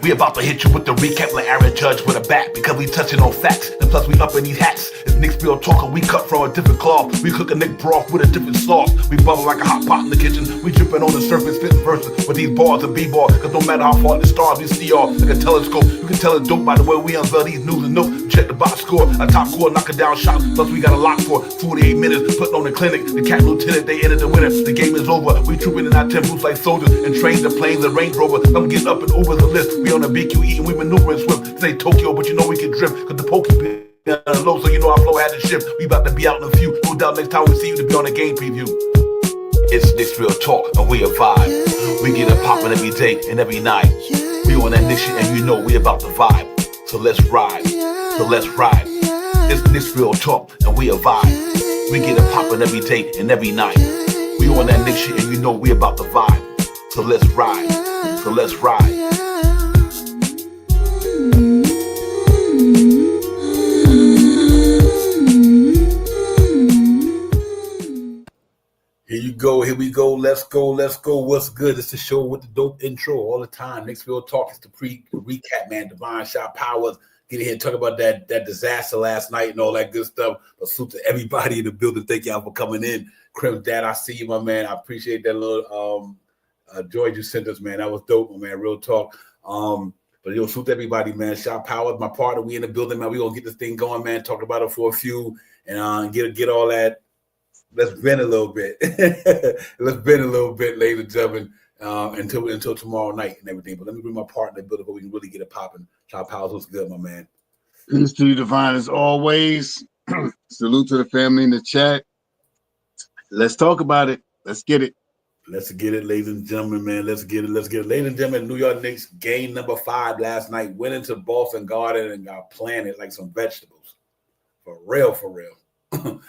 We about to hit you with the recap like Aaron Judge with a bat, because we touching on facts, and plus we up in these hats. It's Knicks Real Talk, we cut from a different cloth. We cook a Nick broth with a different sauce. We bubble like a hot pot in the kitchen. We dripping on the surface, spitting verses with these bars and b-ball. Cause no matter how far the stars, we see all like a telescope. You can tell it's dope by the way we unveil these news and notes. Check the box score, a top score, knocking down shots. Plus we got a lock for 48 minutes, putting on the clinic. The Cat Lieutenant, they entered the winner. The game is over. We trooping in our tempos like soldiers and train the planes and Range Rover. I'm getting up and over the list. We on the BQE and we maneuvering swift. Say Tokyo, but you know we can drift. Cause the pokey low, so you know our flow had to shift. We about to be out in a few. No doubt next time we see you to be on a game preview. It's Knicks Real Talk and we a vibe. We get it poppin' every day and every night. We on that Knicks shit and you know we about to vibe. So let's ride. So let's ride. It's Knicks Real Talk and we a vibe. We get it poppin' every day and every night. We on that Knicks shit and you know we about to vibe. So let's ride. So let's ride. Here you go, here we go, let's go, let's go. What's good? It's the show with the dope intro all the time. Knicks Real Talk is the recap, man. Divine Shot Powers, get in here and talk about that disaster last night and all that good stuff. A salute to everybody in the building. Thank y'all for coming in. Krim, Dad, I see you, my man. I appreciate that little joy you sent us, man. That was dope, my man. Real talk. But yo, salute to everybody, man. Shot Powers, my partner. We in the building, man. We gonna get this thing going, man. Talk about it for a few and get all that. Let's bend a little bit. Let's bend a little bit, ladies and gentlemen, until tomorrow night and everything. But let me bring my partner in the building so we can really get it popping. Shot Powers, what's good, my man? Peace to you, Divine, as always. Salute to the family in the chat. Let's talk about it. Let's get it. Let's get it, ladies and gentlemen, man. Let's get it. Let's get it. Ladies and gentlemen, New York Knicks game number 5 last night. Went into Boston Garden and got planted like some vegetables. For real, for real.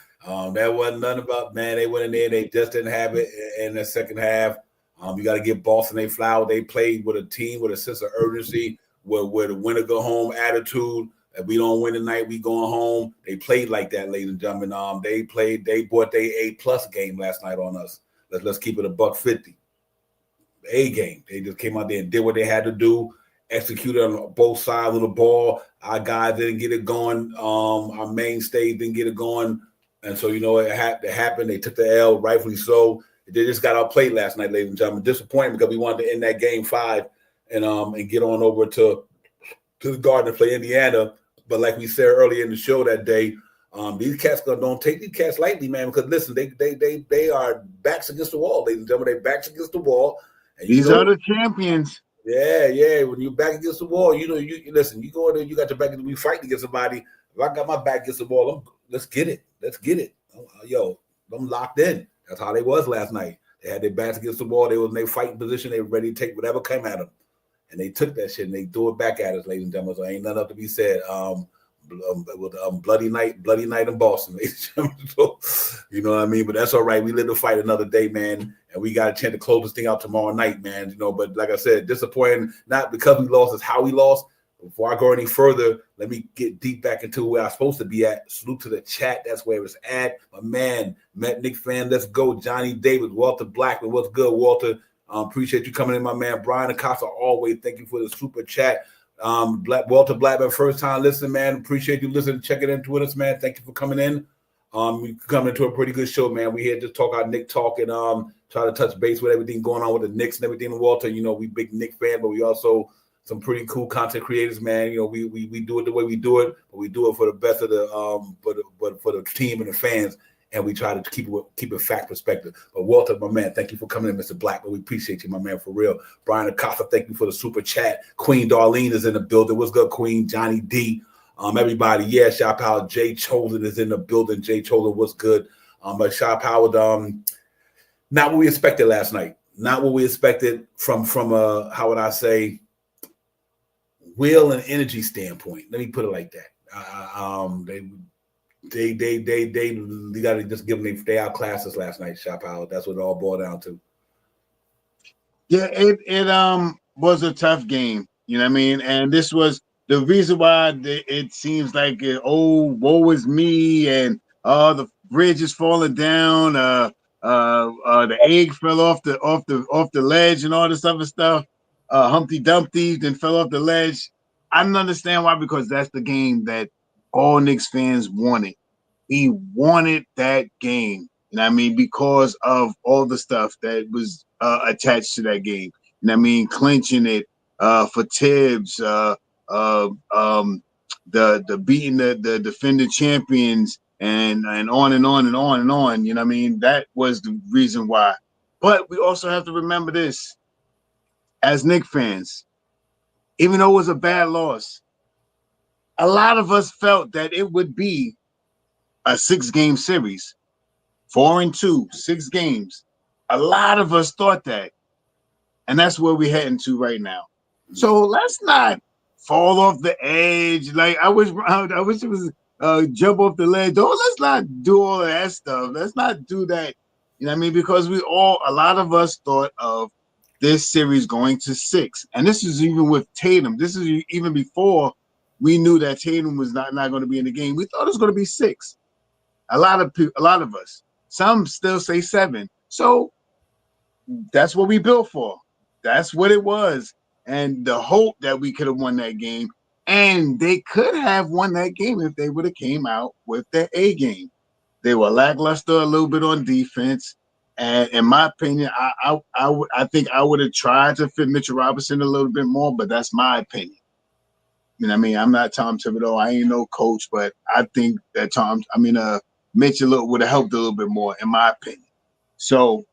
That wasn't nothing about, man. They went in there. They just didn't have it in the second half. You got to give Boston a flower. They played with a team with a sense of urgency, with the winner go home attitude. If we don't win tonight, we going home. They played like that, ladies and gentlemen. They bought their A+ game last night on us. Let's keep it $150. A game. They just came out there and did what they had to do, executed on both sides of the ball. Our guys didn't get it going. Our mainstay didn't get it going. And so, you know, it happened. They took the L, rightfully so. They just got outplayed last night, ladies and gentlemen. Disappointing because we wanted to end that game 5 and get on over to the Garden and play Indiana. But like we said earlier in the show that day, these cats don't take these cats lightly, man. Because listen, they are backs against the wall, ladies and gentlemen. They backs against the wall. And these are the champions. Yeah. When you're back against the wall, you know, you listen. You go in there, you got your back, and we fighting against somebody. If I got my back against the wall, let's get it. Let's get it. Yo, I'm locked in. That's how they was last night. They had their backs against the wall. They was in their fighting position. They were ready to take whatever came at them. And they took that shit and they threw it back at us, ladies and gentlemen. So ain't nothing up to be said. Bloody night in Boston, ladies and gentlemen. So, you know what I mean? But that's all right. We live to fight another day, man. And we got a chance to close this thing out tomorrow night, man. You know, but like I said, disappointing, not because we lost, it's how we lost. Before I go any further, let me get deep back into where I'm supposed to be at. Salute to the chat. That's where it's at. My man, Met Nick fan, let's go. Johnny Davis, Walter Blackman, what's good, Walter? Appreciate you coming in, my man. Brian Acosta, always thank you for the super chat. Walter Blackman, first time listening, man. Appreciate you listening, checking in with us, man. Thank you for coming in. We coming into a pretty good show, man. We here to talk our Knick talk and try to touch base with everything going on with the Knicks and everything. Walter, you know, we big Knick fan, but we also some pretty cool content creators, man. You know, we do it the way we do it, but we do it for the best of the for the team and the fans, and we try to keep it fact perspective. But Walter, my man, thank you for coming in, Mr. Black. But we appreciate you, my man, for real. Brian Acosta, thank you for the super chat. Queen Darlene is in the building. What's good, Queen? Johnny D. Everybody, yeah, shout out. Jay Chosen is in the building. Jay Chosen, what's good? But shout out, not what we expected last night. Not what we expected from how would I say, will and energy standpoint. Let me put it like that. They got to just give them they outclassed us last night. Shop out. That's what it all boiled down to. Yeah, it was a tough game. You know what I mean? And this was the reason why it seems like woe is me, and the bridge is falling down. The egg fell off the ledge and all this other stuff. Humpty Dumpty, then fell off the ledge. I don't understand why, because that's the game that all Knicks fans wanted. We wanted that game. You know what I mean? Because of all the stuff that was attached to that game. You know what I mean? Clinching it for Tibbs, the beating the defending champions, and on and on and on and on. You know what I mean? That was the reason why. But we also have to remember this. As Knicks fans, even though it was a bad loss, a lot of us felt that it would be a 6-game series, 4-2, 6 games. A lot of us thought that, and that's where we're heading to right now. So let's not fall off the edge. Like I wish it was jump off the ledge. Let's not do all of that stuff. Let's not do that. You know what I mean? Because a lot of us thought of this series going to 6, and this is even with Tatum. This is even before we knew that Tatum was not going to be in the game. We thought it was going to be 6. A lot of us. Some still say 7. So that's what we built for. That's what it was, and the hope that we could have won that game, and they could have won that game if they would have came out with their A game. They were lackluster a little bit on defense. And in my opinion, I think I would have tried to fit Mitchell Robinson a little bit more, but that's my opinion. You know what I mean? I'm not Tom Thibodeau. I ain't no coach, but I think that Mitchell would have helped a little bit more, in my opinion. So,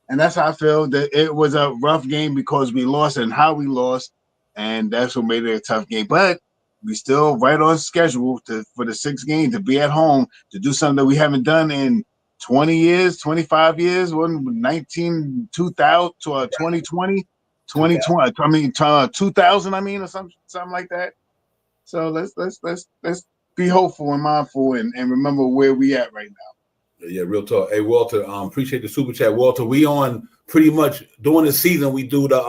and that's how I feel. That it was a rough game because we lost and how we lost, and that's what made it a tough game. But we still right on schedule for the 6th game to be at home to do something that we haven't done in 20 years, 25 years, 2000 to 2020, 2000, or something like that. So let's be hopeful and mindful and remember where we at right now. Yeah, real talk. Hey, Walter, appreciate the super chat. Walter, we on pretty much during the season. We do the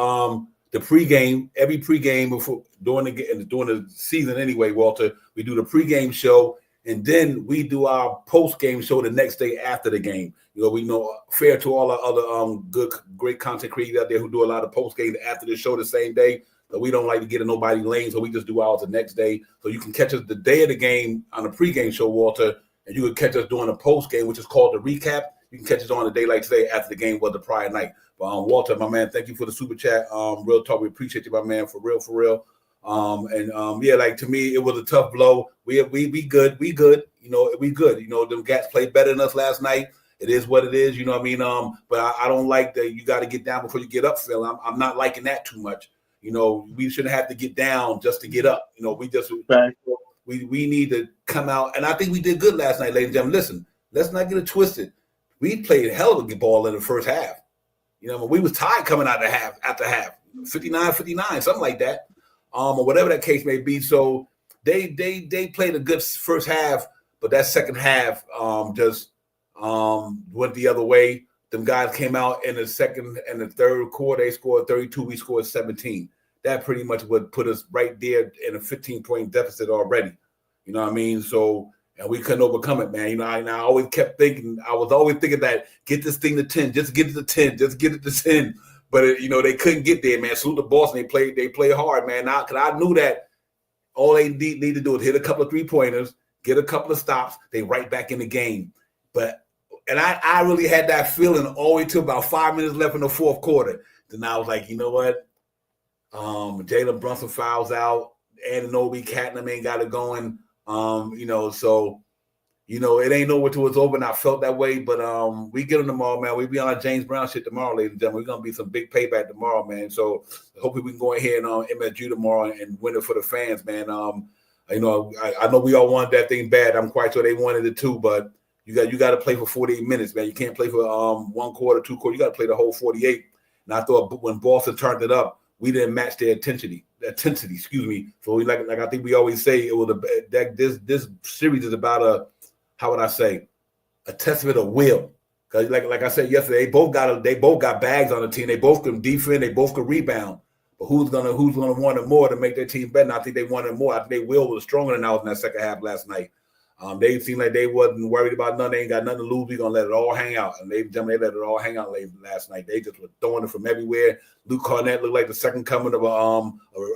pregame, every pregame before during the season anyway. Walter, we do the pregame show. And then we do our post-game show the next day after the game. You know, we know fair to all our other great content creators out there who do a lot of post-game after the show the same day. But we don't like to get in nobody's lane, so we just do ours the next day. So you can catch us the day of the game on the pregame show, Walter, and you can catch us during the post-game, which is called the recap. You can catch us on a day like today after the game was the prior night. But Walter, my man, thank you for the super chat. Real talk, we appreciate you, my man, for real. Yeah, like to me, it was a tough blow. We good. You know, we good. You know, them cats played better than us last night. It is what it is. You know what I mean? But I don't like that you got to get down before you get up, Phil. I'm not liking that too much. You know, we shouldn't have to get down just to get up. You know, we need to come out, and I think we did good last night, ladies and gentlemen. Listen, let's not get it twisted. We played a hell of a ball in the first half. You know, we was tied coming out of after half, 59-59, something like that. Or whatever that case may be. So they played a good first half, but that second half just went the other way. Them guys came out in the second and the third quarter. They scored 32. We scored 17. That pretty much would put us right there in a 15-point deficit already. You know what I mean? So, and we couldn't overcome it, man. You know, I always kept thinking, I was always thinking that get this thing to 10, just get it to 10, just get it to 10. But you know, they couldn't get there, man. Salute to Boston. They played hard, man. Because I knew that all they need to do is hit a couple of 3-pointers, get a couple of stops, they right back in the game. And I really had that feeling all the way to about 5 minutes left in the fourth quarter. Then I was like, you know what? Jalen Brunson fouls out, Anunoby, Catnam ain't got it going. You know, so you know, it ain't over till it's over, and I felt that way. But we get them tomorrow, man. We be on our James Brown shit tomorrow, ladies and gentlemen. We're gonna be some big payback tomorrow, man. So hopefully we can go ahead and MSG tomorrow and win it for the fans, man. You know, I know we all wanted that thing bad. I'm quite sure they wanted it too, but you got to play for 48 minutes, man. You can't play for 1 quarter, 2 quarters. You got to play the whole 48. And I thought when Boston turned it up, we didn't match their intensity. Excuse me. So we like I think we always say it was this series is about how would I say, a testament of will. Because like I said yesterday, they both got bags on the team. They both can defend. They both can rebound. But who's gonna want it more to make their team better? And I think they wanted more. I think their will was stronger than ours in that second half last night. They seemed like they wasn't worried about nothing. They ain't got nothing to lose. We're going to let it all hang out. And they let it all hang out last night. They just were throwing it from everywhere. Luke Cornett looked like the second coming of a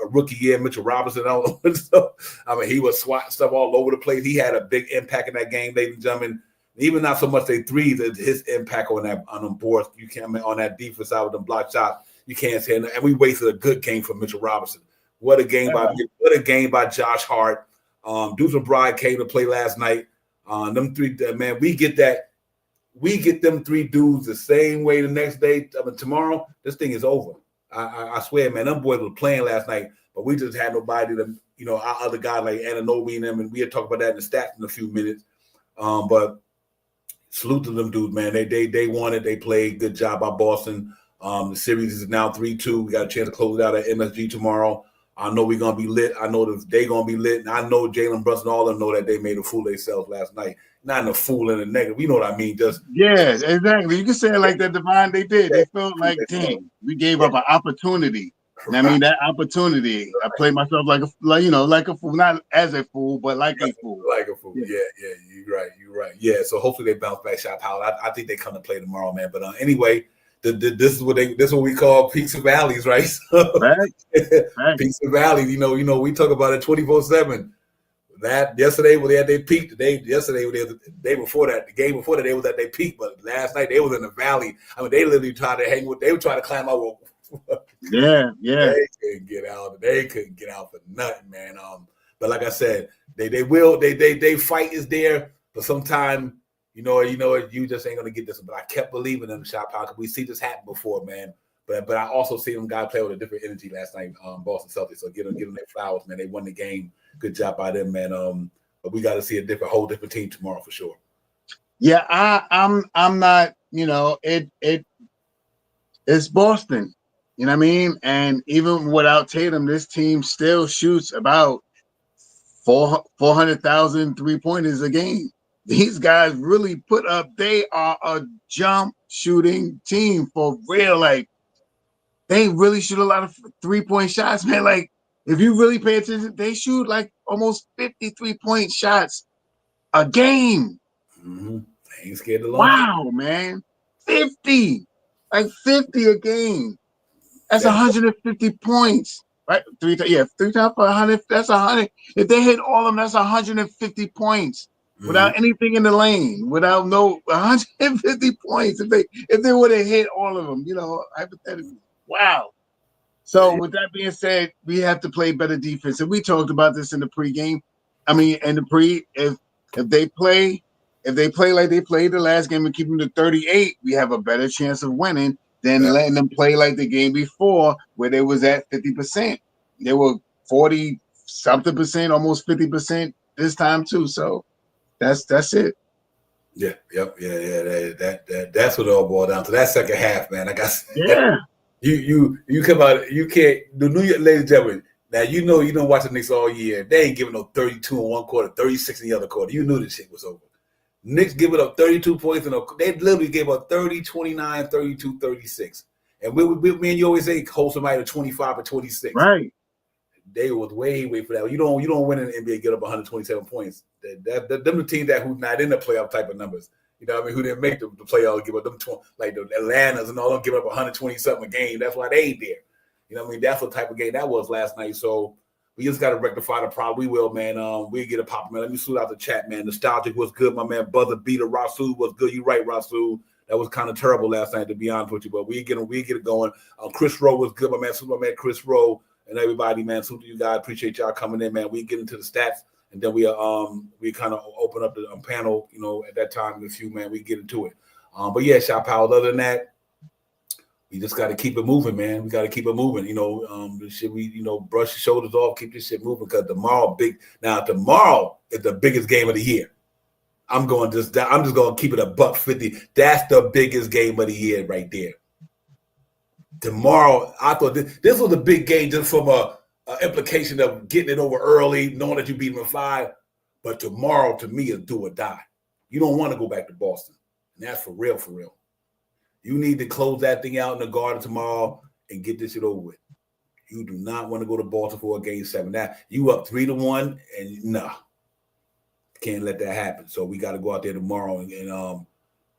rookie year, Mitchell Robinson. I mean, he was swatting stuff all over the place. He had a big impact in that game, ladies and gentlemen. Even not so much they threes, his impact on them boards. You can't on that defense side with them block shots. You can't say that. And we wasted a good game for Mitchell Robinson. What a game by Josh Hart. Deuce McBride came to play last night. Them three, man, we get them three dudes the same way the next day. I mean, tomorrow, this thing is over. I swear, man, them boys were playing last night, but we just had nobody to, our other guys like Ananobi and them, and we'll talk about that in the stats in a few minutes. But salute to them dudes, man. They won it. They played. Good job by Boston. The series is now 3-2. We got a chance to close it out at MSG tomorrow. I know we're going to be lit. I know that they're going to be lit. And I know Jalen Brunson, all of them know that they made a fool of themselves last night. Not in a fool in a negative. You know what I mean? Yeah, exactly. You can say it like that, Divine. They did. They felt like, dang, we gave up an opportunity. And I mean, that opportunity, I played myself like a fool. Not as a fool, but like a fool. Like a fool. Yeah, you're right. Yeah, so hopefully they bounce back, Shop Howard. I think they come to play tomorrow, man. But anyway, this is what we call peaks and valleys, right? So, right. Peaks and valleys. We talk about it 24/7. That yesterday when they had their peak, the day before that, the game before that, they was at their peak. But last night they was in the valley. I mean, they literally tried to hang with. They were trying to climb out. Yeah. They couldn't get out. They couldn't get out for nothing, man. But like I said, they fight is there, but sometimes you just ain't gonna get this. But I kept believing in the shot power because we see this happen before, man. But I also see them guys play with a different energy last night, Boston Celtics. So give them their flowers, man. They won the game. Good job by them, man. But we got to see a whole different team tomorrow for sure. Yeah, I'm not. It's Boston. You know what I mean? And even without Tatum, this team still shoots about 400,000 3-pointers a game. These guys really put up. They are a jump shooting team for real. Like, they really shoot a lot of 3-point shots, man. Like, if you really pay attention, they shoot like almost 53-point shots a game. Mm-hmm. They ain't scared to launch. Wow, man. 50 a game. That's 150 points, right? Three times for 100. That's 100. If they hit all of them, that's 150 points without anything in the lane, without 150 points. If they would have hit all of them, hypothetically. Wow. So with that being said, we have to play better defense, and we talked about this in the pregame. I mean, in the pre, if they play like they played the last game and keep them to 38, we have a better chance of winning than letting them play like the game before, where they was at 50%. They were 40-something%, almost 50% this time too. So that's it. Yeah, yep, yeah. That's what it all boiled down to. That second half, man. Like I said, yeah. You come out. You can't. The New York, ladies and gentlemen. Now you don't watch the Knicks all year. They ain't giving no 32 in one quarter, 36 in the other quarter. You knew this shit was over. Knicks giving up 32 points, they literally gave up 30, 29, 32, 36. And me and you always say, hold somebody to 25 or 26. Right. They was way for that. You don't win in the NBA, get up 127 points. Them the teams that who's not in the playoff type of numbers. You know what I mean? Who didn't make the playoffs, give up them like the Atlantas and all them, give up 120 something a game. That's why they ain't there. You know what I mean? That's what type of game that was last night. So we just got to rectify the problem. We will, man. We'll get a pop, man. Let me salute out the chat, man. Nostalgic was good. My man, Buzzer Beater, Rasul was good. You right, Rasul. That was kind of terrible last night, to be honest with you. But we get it going. Chris Rowe was good, my man. Salute my man, Chris Rowe, and everybody, man. Salute to you guys. Appreciate y'all coming in, man. We get into the stats, and then we kind of open up the panel, at that time, with you, man. We get into it. But yeah, Shop Powell. Other than that, we just got to keep it moving, man. We got to keep it moving. The shit brush your shoulders off, keep this shit moving, because tomorrow is the biggest game of the year. I'm just going to keep it $150. That's the biggest game of the year right there. Tomorrow, I thought this was a big game just from a implication of getting it over early, knowing that you beat them in 5. But tomorrow, to me, is do or die. You don't want to go back to Boston. And that's for real, for real. You need to close that thing out in the Garden tomorrow and get this shit over with. You do not want to go to Baltimore for a game 7. Now, you up 3-1, and Can't let that happen. So we got to go out there tomorrow and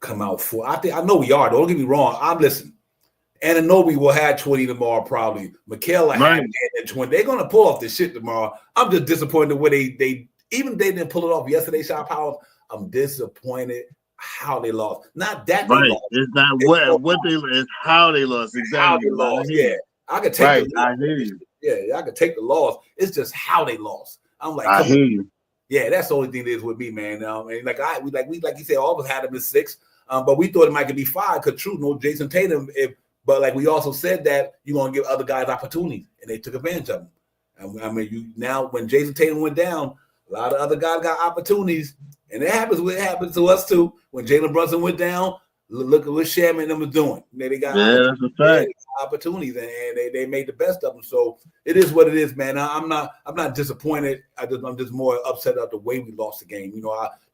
come out full. I know we are. Don't get me wrong. I'm listening. Anunoby will have 20 tomorrow, probably. Michaela had 20. They're gonna pull off this shit tomorrow. I'm just disappointed where they even they didn't pull it off yesterday, Shot Powers. I'm disappointed how they lost. Not that they lost. It's not what they it's how they lost. Exactly. How they lost. Yeah. I could take the loss. I hear you. Yeah, I could take the loss. It's just how they lost. I'm like, I hear you. Yeah, that's the only thing that is with me, man. And like you said, all of us had him as 6. But we thought it might be 5 because true, no Jason Tatum. But like we also said that you're gonna give other guys opportunities, and they took advantage of them. I mean, now when Jason Tatum went down, a lot of other guys got opportunities, and it happens to us too. When Jalen Brunson went down, look at what Sham and them was doing. They got that's a fact. Opportunities, and they made the best of them. So it is what it is, man. I'm not disappointed. I'm just more upset at the way we lost the game.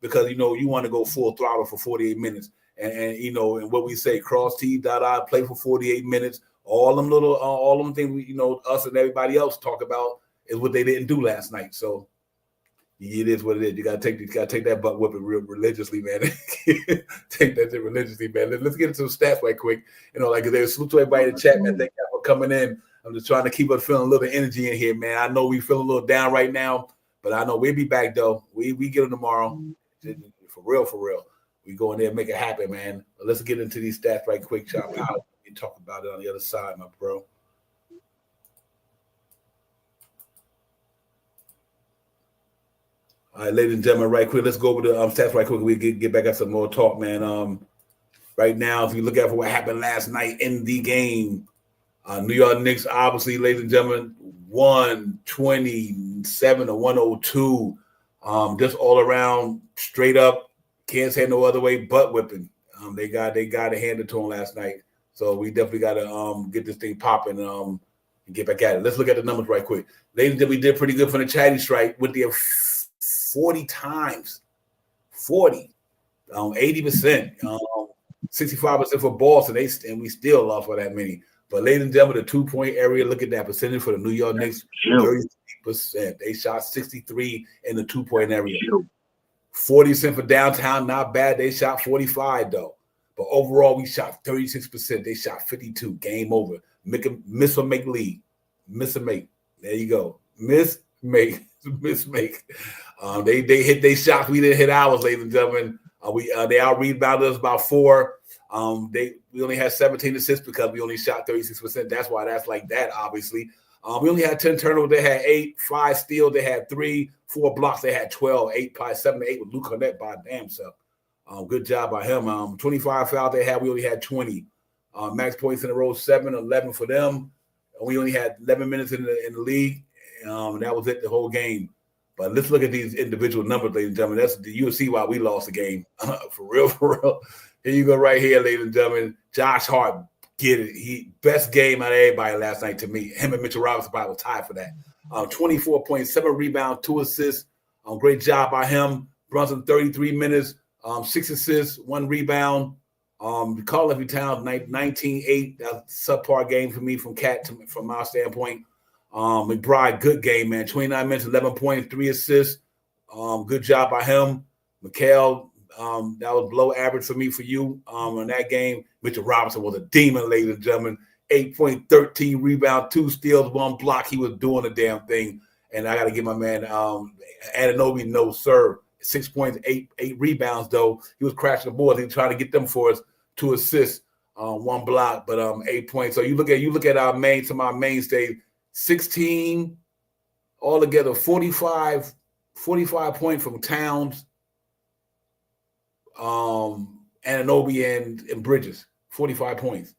Because you want to go full throttle for 48 minutes. And and what we say, cross T, dot I, play for 48 minutes. All them things we, us and everybody else talk about is what they didn't do last night. So it is what it is. You gotta take that butt whipping real religiously, man. Take that religiously, man. Let's get into some stats right quick. Like there's salute to everybody in the chat, man. Thank you for coming in. I'm just trying to keep us feeling a little energy in here, man. I know we feel a little down right now, but I know we'll be back though. We get them tomorrow. For real. We go in there and make it happen, man. But let's get into these stats right quick, Chop out and talk about it on the other side, my bro. All right, ladies and gentlemen, right quick. Let's go over the stats right quick. We get back at some more talk, man. Right now, if you look at for what happened last night in the game, New York Knicks, obviously, ladies and gentlemen, 127 to 102. Just all around, straight up. Can't say no other way but whipping. They got a hand to them last night. So we definitely got to get this thing popping and get back at it. Let's look at the numbers right quick. Ladies, we did pretty good for the chatty strike. Went there 40 times. 40. 80%. 65% for Boston. And we still lost for that many. But ladies and gentlemen, the 2-point area, look at that percentage for the New York Knicks. 30%. They shot 63 in the 2-point area. 40% for downtown, not bad. They shot 45 though. But overall, we shot 36%. They shot 52. Game over. Miss or make lead. Miss or make. There you go. Miss, make. They hit their shots. We didn't hit ours, ladies and gentlemen. They out rebounded us about 4. We only had 17 assists because we only shot 36%. That's why that's like that, obviously. We only had 10 turnovers. They had 8, 5 steals. They had 3, 4 blocks. They had 12, 8, probably 7 to 8 with Luke Cornett by damn self. Good job by him. 25 fouls they had. We only had 20. Max points in a row, 7, 11 for them. We only had 11 minutes in the league. That was it the whole game. But let's look at these individual numbers, ladies and gentlemen. You'll see why we lost the game. For real. Here you go right here, ladies and gentlemen. Josh Hart. Get it. He best game out of everybody last night to me. Him and Mitchell Robinson probably was tied for that. 24.7 rebounds, 2 assists. Great job by him. Brunson 33 minutes, 6 assists, 1 rebound. Carl Anthony Towns 19-8. That's a subpar game for me from my standpoint. McBride, good game, man. 29 minutes, 11 points, 3 assists. Good job by him. Mikal. That was below average for me for you in that game. Mitchell Robinson was a demon, ladies and gentlemen. 8.13 rebound, 2 steals, 1 block. He was doing the damn thing. And I got to give my man Anunoby no sir. 6 points, 8 rebounds, though. He was crashing the boards. He was trying to get them for us, 2 assists, 1 block, but 8 points. So you look at our mainstay, 16 altogether, 45 points from Towns. Anunoby and Bridges, 45 points,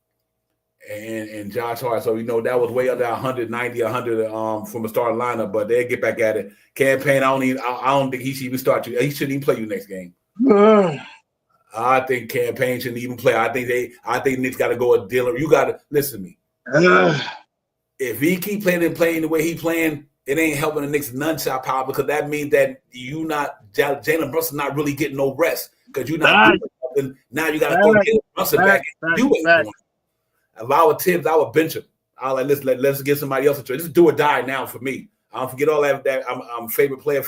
and Josh Hart. So that was way under 190, 100 from a starting lineup. But they get back at it. Campaign, I don't think he should even start you. He shouldn't even play you next game. I think Campaign shouldn't even play. I think Nick's got to go a dealer. You got to listen to me. If he keep playing the way he playing, it ain't helping the Knicks none shot power, because that means that Jalen Brunson not really getting no rest. Because you're not doing something. Now you got to throw Jalen Brunson back and do it. If I were Tibbs, I would bench him. I was like, let's get somebody else to try. This is do or die now for me. I don't forget all that I'm favorite player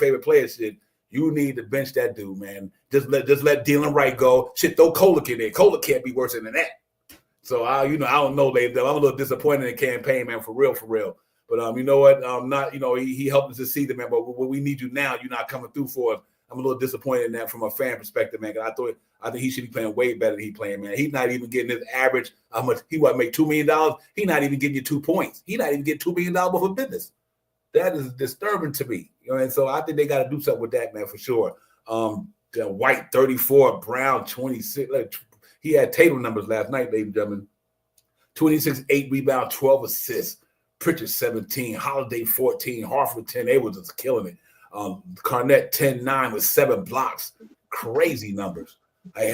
shit. You need to bench that dude, man. Just let Dylan Wright go. Shit, throw Kolek in there. Kolek can't be worse than that. So I don't know, Dave. I'm a little disappointed in the campaign, man, for real. But you know what? Not he helped us this season, man. But when we need you now, you're not coming through for us. I'm a little disappointed in that from a fan perspective, man. Because I think he should be playing way better than he playing, man. He's not even getting his average. How much he would make $2 million? He's not even getting you 2 points. He's not even getting $2 million worth of business. That is disturbing to me, and so I think they got to do something with that, man, for sure. White 34, Brown 26. He had Tatum numbers last night, ladies and gentlemen. 26, 8 rebounds, 12 assists. Pritchard 17, Holiday 14, Hartford 10. They were just killing it. Garnett 10-9 with 7 blocks. Crazy numbers.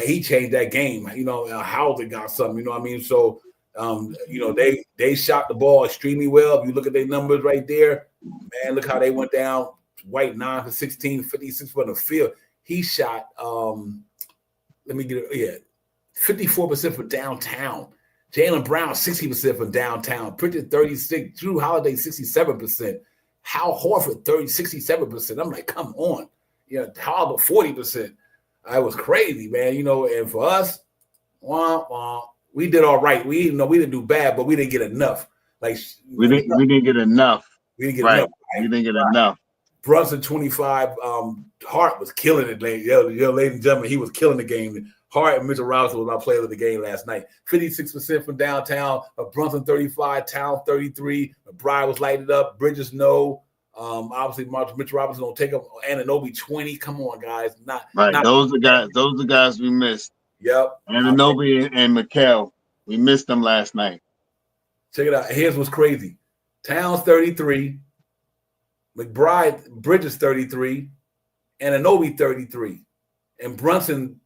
He changed that game. Howard got something. You know what I mean? So, they shot the ball extremely well. If you look at their numbers right there, man, look how they went down. White 9 for 16, 56 from the field. He shot 54% from downtown. Jaylen Brown 60% from downtown. Pritchard 36. Drew Holiday 67%. Hal Horford 67%. I'm like, come on. How about 40%? I was crazy, man. And for us, we did all right. We didn't do bad, but we didn't get enough. Like we didn't get enough. We didn't get right. enough. Right? We didn't get enough. Brunson 25. Hart was killing it, ladies and gentlemen. He was killing the game. Hart and Mitchell Robinson was our player of the game last night. 56% from downtown. Brunson 35. Town 33. McBride was lighted up. Bridges no. Obviously, Mitchell Robinson don't take up. Anunoby 20. Come on, guys. Those are the guys we missed. Yep. Anunoby and Mikal. We missed them last night. Check it out. Here's what's crazy. Towns 33. McBride, Bridges 33. Anunoby 33. And Brunson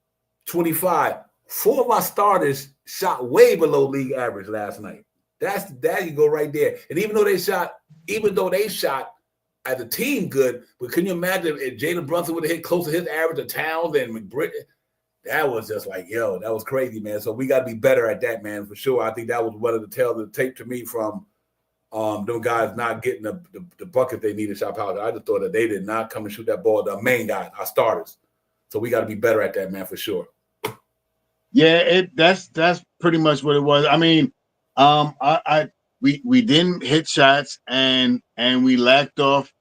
25. 4 of our starters shot way below league average last night. That you go right there. And even though they shot as a team good, but can you imagine if Jalen Brunson would have hit close to his average of Towns and McBride? That was just like, that was crazy, man. So we got to be better at that, man, for sure. I think that was one of the tales of the tape to me from them guys not getting the bucket they needed shot power. I just thought that they did not come and shoot that ball, the main guys, our starters. So we got to be better at that, man, for sure. Yeah, that's pretty much what it was. I mean, we didn't hit shots and we lacked off.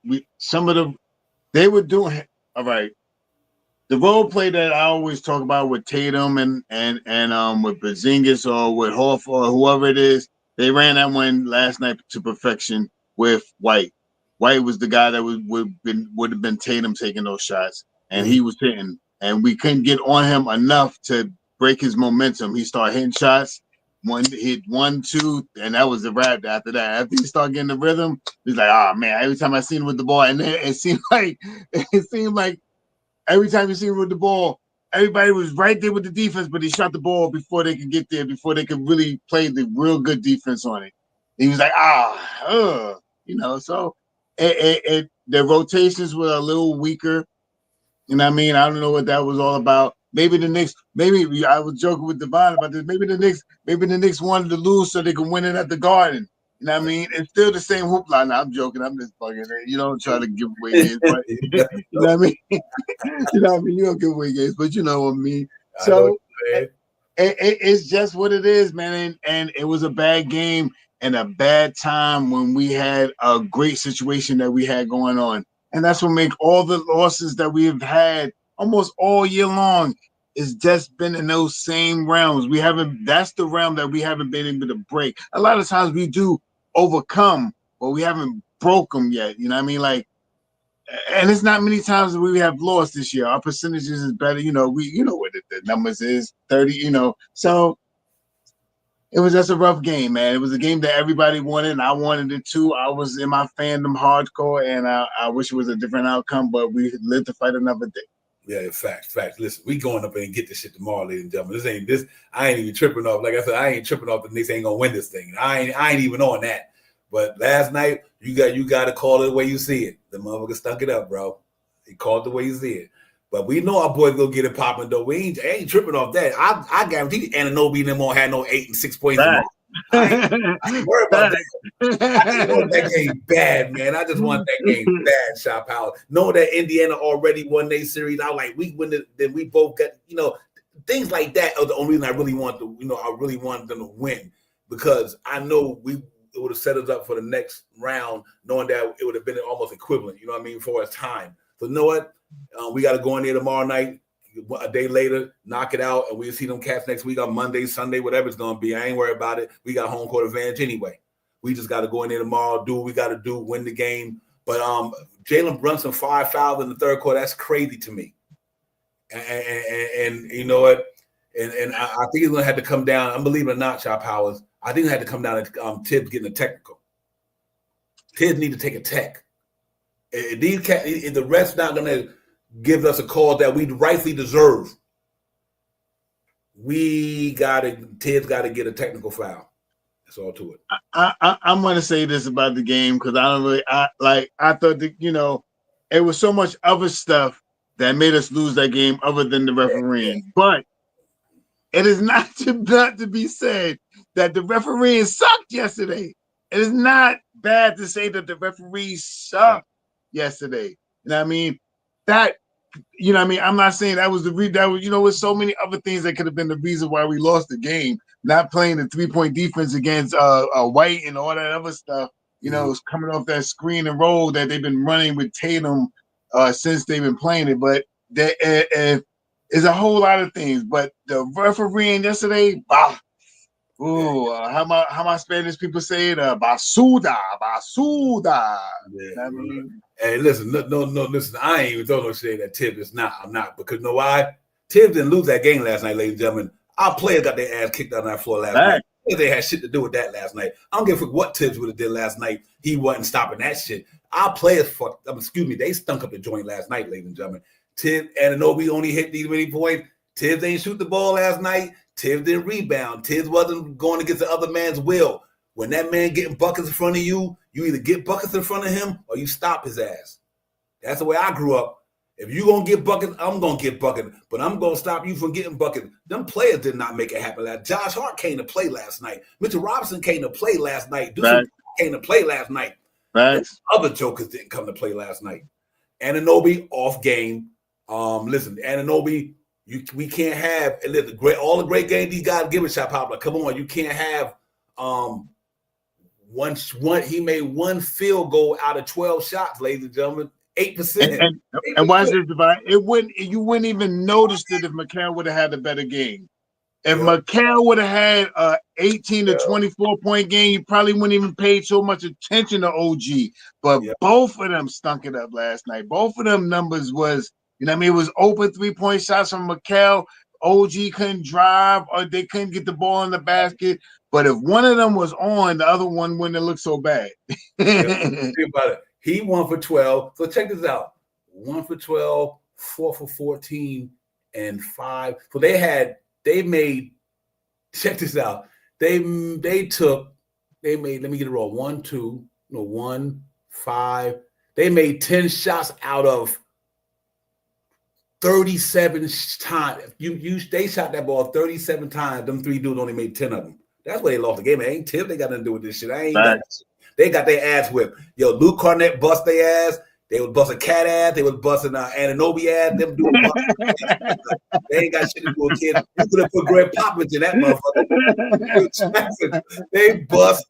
They were doing all right. The role play that I always talk about with Tatum and with Porzingis or with Horford or whoever it is, they ran that one last night to perfection with White. White was the guy that would have been Tatum taking those shots, and he was hitting, and we couldn't get on him enough to break his momentum. He started hitting shots. Hit 1, 2, and that was the wrap after that. After he started getting the rhythm, he's like, oh man, every time I seen him with the ball, and then it seemed like every time you see him with the ball, everybody was right there with the defense, but he shot the ball before they could get there, before they could really play the real good defense on it. He was like, so the rotations were a little weaker. You know what I mean? I don't know what that was all about. Maybe the Knicks, I was joking with Devon about this. Maybe the Knicks wanted to lose so they could win it at the Garden. You know what I mean? It's still the same hoopla. Now I'm joking. I'm just fucking. You don't try to give away games, but you know what I mean. You know what I mean. You don't give away games, but you know what I mean. So it's just what it is, man. And it was a bad game and a bad time when we had a great situation that we had going on, and that's what make all the losses that we have had almost all year long is just been in those same realms. That's the realm that we haven't been able to break. A lot of times we do overcome, but we haven't broke them yet. You know what I mean? Like, and it's not many times that we have lost this year. Our percentages is better. What the numbers is 30, so it was just a rough game, man. It was a game that everybody wanted, and I wanted it too. I was in my fandom hardcore, and I wish it was a different outcome, but we lived to fight another day. Yeah, facts. Listen, we going up there and get this shit tomorrow, ladies and gentlemen. I ain't even tripping off. Like I said, I ain't tripping off the Knicks ain't gonna win this thing. I ain't even on that. But last night, you got to call it the way you see it. The motherfucker stuck it up, bro. He called it the way you see it. But we know our boys gonna get it popping though. I ain't tripping off that. I guarantee Anunoby and them won't have no 8 and 6 points tomorrow. I ain't worried about that. I just want that game bad, man. I just want that game bad, Shop House. Knowing that Indiana already won their series, I like we win it, then we both got, things like that are the only reason I really want to, I really wanted them to win, because I know it would have set us up for the next round, knowing that it would have been almost equivalent, you know what I mean, for its time. So you know what? We got to go in there tomorrow night, a day later, knock it out, and we'll see them cats next week on Monday, Sunday, whatever it's going to be. I ain't worried about it. We got home court advantage anyway. We just got to go in there tomorrow, do what we got to do, win the game. But Jalen Brunson 5 fouls in the third quarter, that's crazy to me. And you know what? And I think it's going to have to come down. I'm believing it or not, Chop Howard. I think it had to come down to Tibbs getting a technical. Tibbs need to take a tech. If the ref's not going to give us a call that we rightfully deserve, Tibbs got to get a technical foul. That's all to it. I'm going to say this about the game, because I thought that, it was so much other stuff that made us lose that game other than the refereeing. Yeah. But it is not to be said that the refereeing sucked yesterday. It is not bad to say that the referees sucked yesterday. You know what I mean? I'm not saying that was the reason. That was, with so many other things that could have been the reason why we lost the game. Not playing the 3-point defense against White and all that other stuff. It's coming off that screen and roll that they've been running with Tatum since they've been playing it. But there's a whole lot of things. But the refereeing yesterday, how my Spanish people say it? Basuda. Yeah. Hey, listen, no, listen. I ain't even throw no shade at Tibbs. It's not. I'm not, because you know why? Tibbs didn't lose that game last night, ladies and gentlemen. Our players got their ass kicked out on that floor last night. They had shit to do with that last night. I don't give a fuck what Tibbs would have did last night. He wasn't stopping that shit. Our players they stunk up the joint last night, ladies and gentlemen. Tibbs and Anunoby only hit these many points. Tibbs ain't shoot the ball last night. Tibbs didn't rebound. Tibbs wasn't going against the other man's will. When that man getting buckets in front of you, you either get buckets in front of him or you stop his ass. That's the way I grew up. If you're going to get buckets, I'm going to get buckets, but I'm going to stop you from getting buckets. Them players did not make it happen. Josh Hart came to play last night. Mitchell Robinson came to play last night. Deuce came to play last night. Other jokers didn't come to play last night. Anunoby off game. Listen, Anunoby, we can't have all the great games these guys give a shot, Pablo. Come on, you can't have he made one field goal out of 12 shots, ladies and gentlemen. 8%. And watch this, Divine. You wouldn't even notice it if Mikal would have had a better game. If Mikal would have had a 18 to 24 point game, you probably wouldn't even pay so much attention to OG. But both of them stunk it up last night. Both of them numbers was, it was open 3-point shots from Mikal. OG couldn't drive, or they couldn't get the ball in the basket. But if one of them was on, the other one wouldn't have looked so bad. Think about it. He 1 for 12. So check this out. 1 for 12, 4 for 14, and 5. So they made, check this out. Let me get it wrong. 1, 5. They made 10 shots out of 37 times. They shot that ball 37 times. Them 3 dudes only made 10 of them. That's why they lost the game. It ain't Tibbs. They got nothing to do with this shit. They got their ass whipped. Luke Cornett bust their ass. They was busting Cat ass. They was busting Anunoby ass. Them dudes they ain't got shit to do with kids. You could have put Greg Popovich in that motherfucker. They bust.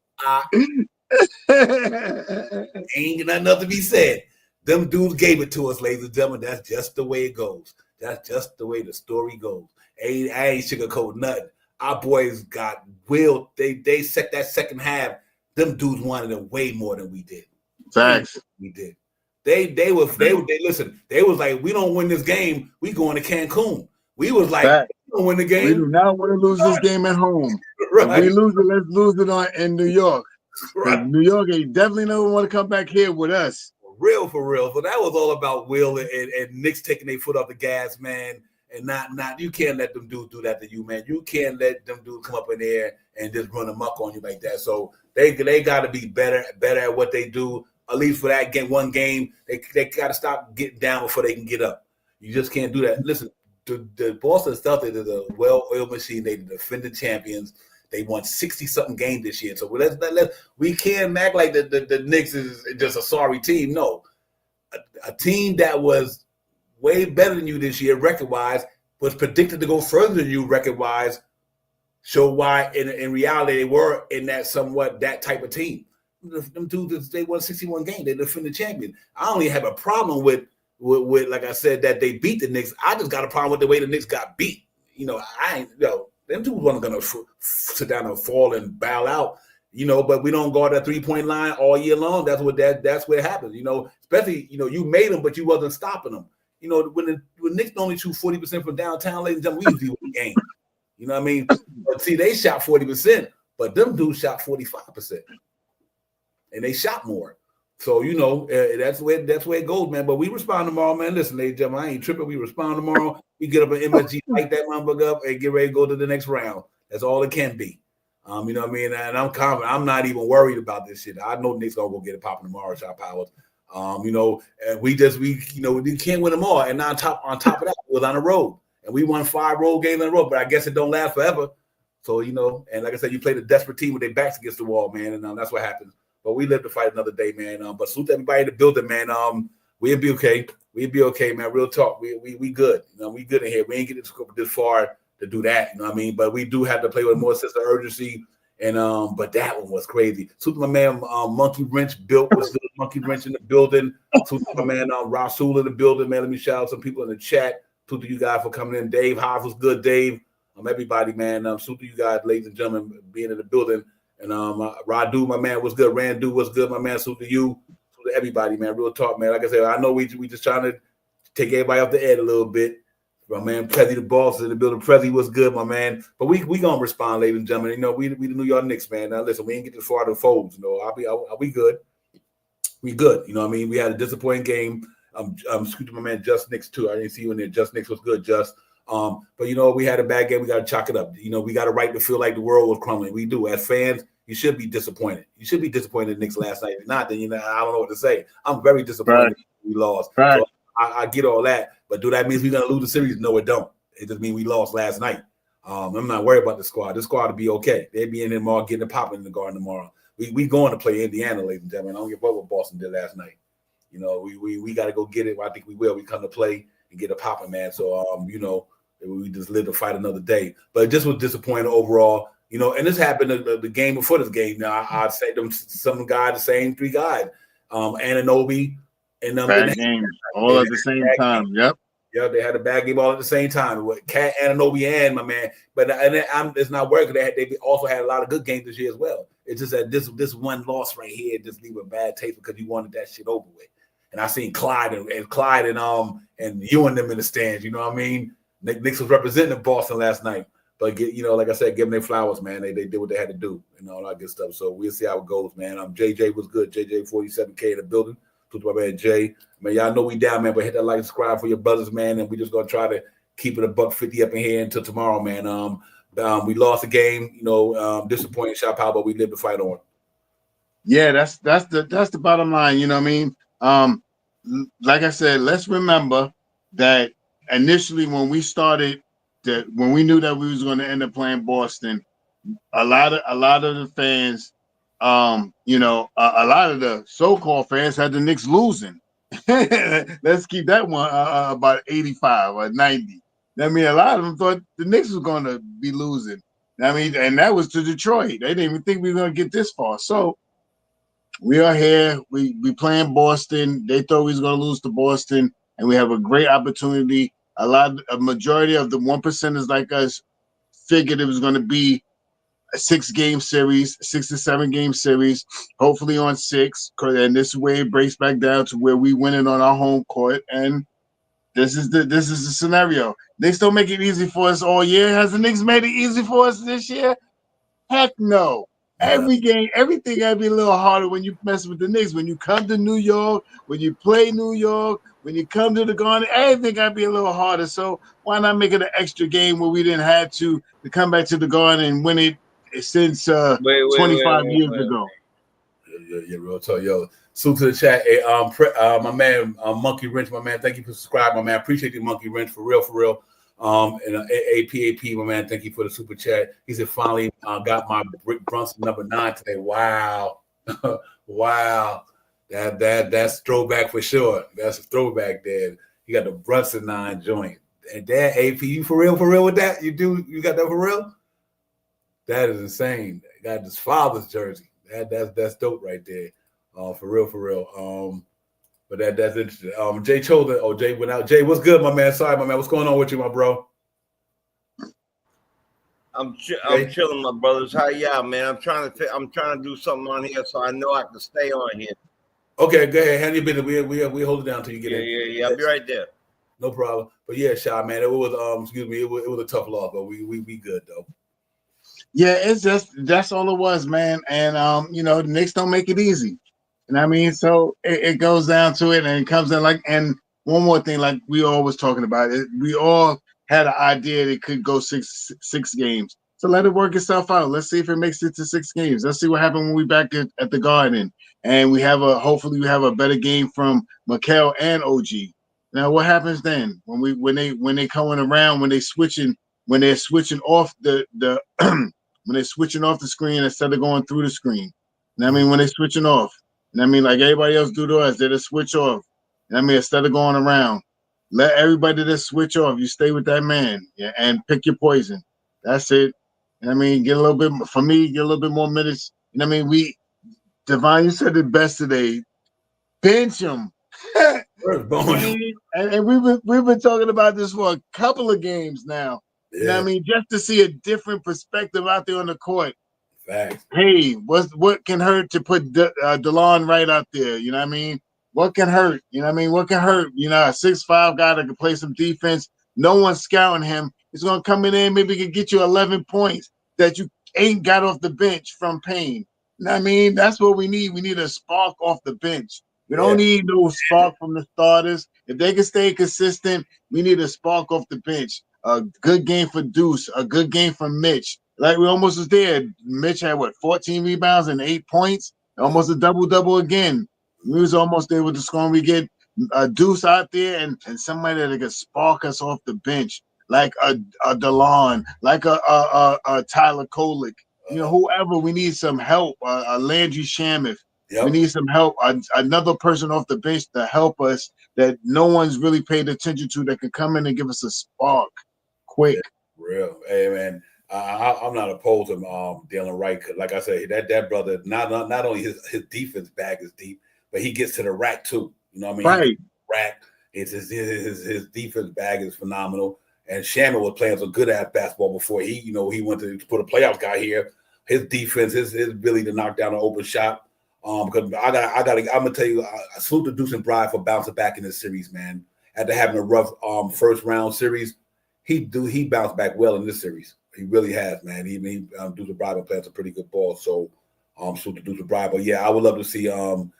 Ain't nothing to be said. Them dudes gave it to us, ladies and gentlemen. That's just the way it goes. That's just the way the story goes. I ain't sugarcoating nothing. Our boys got will. They set that second half. Them dudes wanted it way more than we did. Thanks. We did. They listen. They was like, we don't win this game, we going to Cancun. We was like, we don't win the game. We do not want to lose this game at home. Right. If we lose it, let's lose it in New York. Right. New York, they definitely don't want to come back here with us. For real. So that was all about Will and Knicks taking their foot off the gas, man. And not you can't let them dudes do that to you, man. You can't let them dudes come up in there and just run amok on you like that. So they got to be better at what they do. At least for that one game, they got to stop getting down before they can get up. You just can't do that. Listen, the Boston Celtics is a well-oiled machine. They the defending champions. They won 60-something games this year. So we can't act like the Knicks is just a sorry team. No. A team that was way better than you this year record-wise, was predicted to go further than you record-wise, show why in reality they were in that type of team. Them dudes, they won 61 games. They defended champion. I only have a problem with like I said, that they beat the Knicks. I just got a problem with the way the Knicks got beat. Them dudes weren't going to sit down and fall and bow out. But we don't guard that 3-point line all year long. That's what it happens. Especially, you made them, but you wasn't stopping them. When Knicks only shoot 40% from downtown, ladies and gentlemen, we usually win the game. You know what I mean? But see, they shot 40%, but them dudes shot 45%. And they shot more. So, that's where it goes, man. But we respond tomorrow, man. Listen, ladies and gentlemen, I ain't tripping. We respond tomorrow. We get up an MSG, light that motherfucker up, and get ready to go to the next round. That's all it can be. You know what I mean? And I'm confident. I'm not even worried about this shit. I know Knicks gonna go get it popping tomorrow, Shot Powers. And we can't win them all. And on top of that, we was on the road. And we won 5 road games in a row, but I guess it don't last forever. So, and like I said, you play the desperate team with their backs against the wall, man. And that's what happens. But we live to fight another day, man. But salute everybody in the building, man. We'll be okay. We'll be okay, man. Real talk. We good. We good in here. We ain't get this far to do that. You know what I mean? But we do have to play with more sense of urgency. And but that one was crazy. Salute my man, Monkey Wrench built was good. Monkey Wrench in the building. Salute my man, Rasul in the building, man. Let me shout out some people in the chat. Salute to you guys for coming in. Dave Hobbs was good, Dave. Everybody, man. Salute to you guys, ladies and gentlemen, being in the building. And Radu, my man, was good. Randu was good, my man. Salute to you. Salute to everybody, man. Real talk, man. Like I said, I know we just trying to take everybody off the edge a little bit. My man, Prezi the boss in the building. Prezi was good, my man. But we gonna respond, ladies and gentlemen. We the New York Knicks, man. Now listen, we ain't get this far to the folds. We good. We good. You know what I mean? We had a disappointing game. Excuse me, my man, Just Knicks too. I didn't see you in there. Just Knicks was good, Just. But we had a bad game. We got to chalk it up. We got a right to feel like the world was crumbling. We do. As fans, you should be disappointed. You should be disappointed in the Knicks last night. If not, then I don't know what to say. I'm very disappointed we lost. Right. So I get all that. But do that mean we're gonna lose the series? No, it don't. It just means we lost last night. I'm not worried about the squad. The squad will be okay. They'll be in there tomorrow, getting it popping in the Garden tomorrow. We going to play Indiana, ladies and gentlemen. I don't give a fuck what Boston did last night. We got to go get it. I think we will. We come to play and get it popping, man. So we just live to fight another day. But it just was disappointing overall. And this happened the game before this game. Now I'd say some guys, the same 3 guys, Anunoby and bad games all at the same time. Yep. Yeah, they had a bad game all at the same time. With Cat, Anunoby, and my man. But it's not working. They also had a lot of good games this year as well. It's just that this one loss right here just leave a bad taste because you wanted that shit over with. And I seen Clyde and you and them in the stands. You know what I mean? Knicks was representing Boston last night. But like I said, give them their flowers, man. They did what they had to do and all that good stuff. So we'll see how it goes, man. JJ was good. JJ 47K in the building. To my man Jay. Man, y'all know we down, man, but hit that like and subscribe for your brothers, man. And we just gonna try to keep it $150 up in here until tomorrow, man. We lost the game, disappointing shot power, but we live to fight on. Yeah, that's the bottom line. You know what I mean? Like I said, let's remember that initially when we started, when we knew that we was going to end up playing Boston, a lot of the fans, a lot of the so-called fans had the Knicks losing. Let's keep that one about 85 or 90. I mean, a lot of them thought the Knicks was going to be losing. I mean, and that was to Detroit. They didn't even think we were going to get this far. So we are here. We playing Boston. They thought we was going to lose to Boston, and we have a great opportunity. A majority of the 1%ers like us figured it was going to be a 6-game series, 6 to 7 game series, hopefully on 6. And this way it breaks back down to where we win it on our home court. And this is the scenario. Knicks don't make it easy for us all year. Has the Knicks made it easy for us this year? Heck no. Every game, everything gotta be a little harder when you mess with the Knicks. When you come to New York, when you play New York, when you come to the Garden, everything gotta be a little harder. So why not make it an extra game where we didn't have to come back to the Garden and win it since 25 years ago? Yeah, real talk, yo. Salute to the chat. Hey, my man, Monkey Wrench, my man. Thank you for subscribing, my man. Appreciate you, Monkey Wrench, for real. And APAP, my man, thank you for the super chat. He said, finally got my Rick Brunson number 9 today. Wow. Wow. That's throwback for sure. That's a throwback there. You got the Brunson 9 joint. And that AP, you for real with that? You got that for real? That is insane. Got his father's jersey. That's dope right there. For real. But that's interesting. Jay Chosen. Oh, Jay went out. Jay, what's good, my man? Sorry, my man. What's going on with you, my bro? I'm chilling, my brothers. How y'all, man? I'm trying to do something on here so I know I can stay on here. Okay, go ahead. Handle your business. We hold it down till you get in. Yeah. I'll be right there. No problem. But yeah, Shy, man, it was it was a tough loss, but we good though. Yeah, it's just that's all it was, man. And the Knicks don't make it easy. And I mean, so it goes down to it, and it comes in like. And one more thing, like we all was talking about it, we all had an idea that it could go six games. So let it work itself out. Let's see if it makes it to 6 games. Let's see what happens when we back at the Garden, and hopefully we have a better game from Mikel and OG. Now, what happens then when they coming around, when they're switching off the when they're switching off the screen instead of going through the screen? And I mean, when they're switching off. And I mean, like everybody else do to us, they just switch off. And I mean, instead of going around, let everybody just switch off. You stay with that man, yeah, and pick your poison. That's it. And I mean, get a little bit more minutes. And I mean, Devon, you said it best today. Bench him. and we've been talking about this for a couple of games now. Yeah. And I mean, just to see a different perspective out there on the court. Facts. Hey, what can hurt to put DeLon right out there? You know what I mean? What can hurt? You know what I mean? What can hurt? You know, a 6'5" guy that can play some defense. No one's scouting him. He's gonna come in there, maybe can get you 11 points that you ain't got off the bench from Payne. You know what I mean? That's what we need. We need a spark off the bench. We don't need no spark from the starters. If they can stay consistent, we need a spark off the bench. A good game for Deuce, a good game for Mitch. Like we almost was there. Mitch had 14 rebounds and 8 points, almost a double again. We was almost there with the score. We get a Deuce out there and somebody that can spark us off the bench, like a DeLon, like a Tyler Kolick. You know, whoever. We need some help. A Landry Shamet. Yep. We need some help. Another person off the bench to help us that no one's really paid attention to that can come in and give us a spark quick. Yeah, real. Hey, man. I'm not opposed to Dylan Wright, because like I said, that brother, not only his defense bag is deep, but he gets to the rack too. You know what I mean? Right. Rack. It's his defense bag is phenomenal. And Shaman was playing some good ass basketball before he went to put a playoff guy here. His defense, his ability to knock down an open shot. Because I'm gonna tell you, I salute to Deuce and Bride for bouncing back in this series, man. After having a rough first round series, he bounced back well in this series. He really has, man. Deuce and Bride playing some pretty good ball. So salute to Deuce and Bride. But yeah, I would love to see you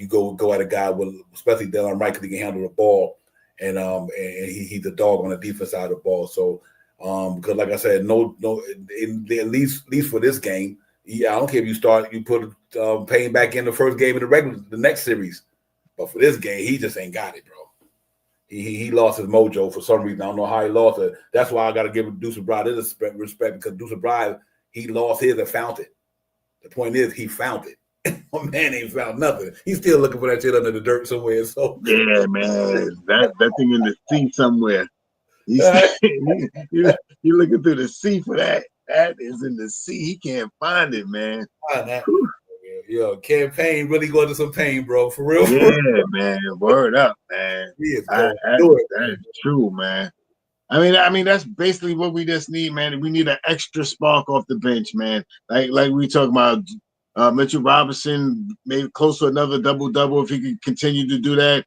go at a guy with, especially Dylan Wright, because he can handle the ball, and he's a dog on the defense side of the ball. So because like I said, no, at least for this game. Yeah, I don't care if you put Payne back in the first game of the next series, but for this game, he just ain't got it, bro. He lost his mojo for some reason. I don't know how he lost it. That's why I got to give Deuce and Bride his respect, because Deuce and Bride, he lost his and found it. The point is, he found it. My man ain't found nothing. He's still looking for that shit under the dirt somewhere. So yeah, man, that thing in the sea somewhere. He's looking through the sea for that. That is in the sea. He can't find it, man. Yo, campaign really going to some pain, bro. For real. Yeah, man. Word up, man. That's true, man. I mean, that's basically what we just need, man. We need an extra spark off the bench, man. Like we talk about Mitchell Robinson, maybe close to another double-double if he can continue to do that.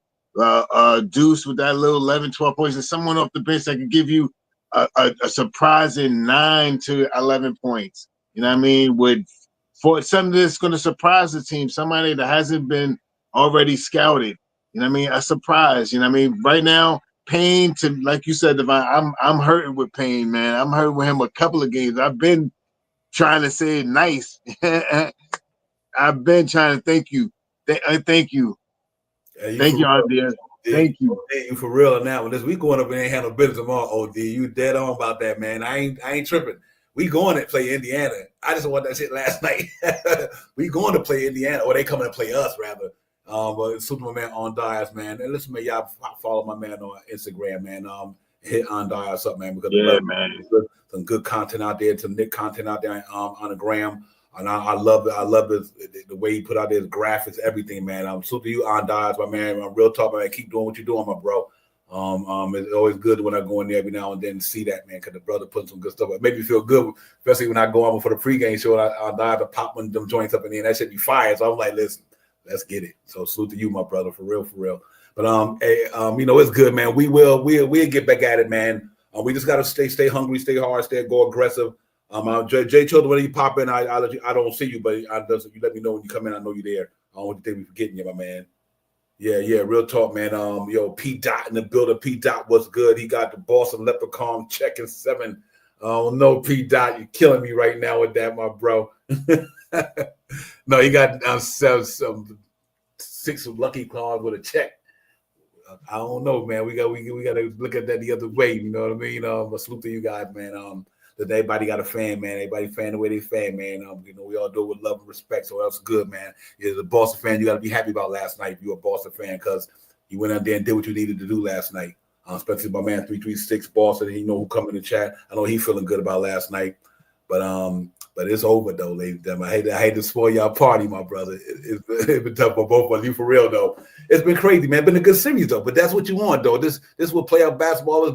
Deuce with that little 11, 12 points, and someone off the bench that can give you a surprising 9 to 11 points. You know what I mean? For something that's going to surprise the team, somebody that hasn't been already scouted. You know what I mean? A surprise. You know what I mean? Right now, Payne, like you said, Devon, I'm hurting with Payne, man. I'm hurting with him a couple of games. I've been trying to say it nice. I've been trying to thank you. Thank you. Thank you, Andrea. Thank you. You for real on that one. This we going up and ain't handle business tomorrow. OD, you dead on about that, man. I ain't tripping. We going to play Indiana. I just want that shit last night. We going to play Indiana, or they coming to play us rather. But Superman on Dias, man. And listen, man, y'all follow my man on Instagram, man. Hit on Dias up, man, because man, some good content out there, some Nick content out there on the gram. And I love it. I love the way he put out his graphics, everything, man. I'm super you on Dias, my man. I'm real talk, man. Keep doing what you're doing, my bro. It's always good when I go in there every now and then and see that, man, because the brother put some good stuff. It made me feel good, especially when I go on for the pregame show. I die to pop one of them joints up in there. That should be fire. So I'm like, listen, let's get it. So salute to you, my brother, for real, for real. But it's good, man. We'll get back at it, man. We just gotta stay hungry, stay hard, go aggressive. Jay Children, when you pop in, I don't see you, but you let me know when you come in. I know you're there. I don't want you to think we forgetting you, my man. Yeah, real talk, man. P Dot in the building. P Dot was good. He got the Boston Leprechaun checking 7. Oh no, P Dot, you're killing me right now with that, my bro. No, he got some 6 lucky claws with a check. I don't know, man. We got to look at that the other way. You know what I mean? But salute to you guys, man. That everybody got a fan, man. Everybody fan the way they fan, man. We all do it with love and respect, so that's good, man. As a Boston fan, you got to be happy about last night if you're a Boston fan, because you went out there and did what you needed to do last night. Especially my man 336 Boston. He know who come in the chat. I know he feeling good about last night, but it's over though, ladies and gentlemen. I hate to spoil y'all party, my brother. It's been tough for both of you, for real though. It's been crazy, man. Been a good series though, but that's what you want though. This is what playoff basketball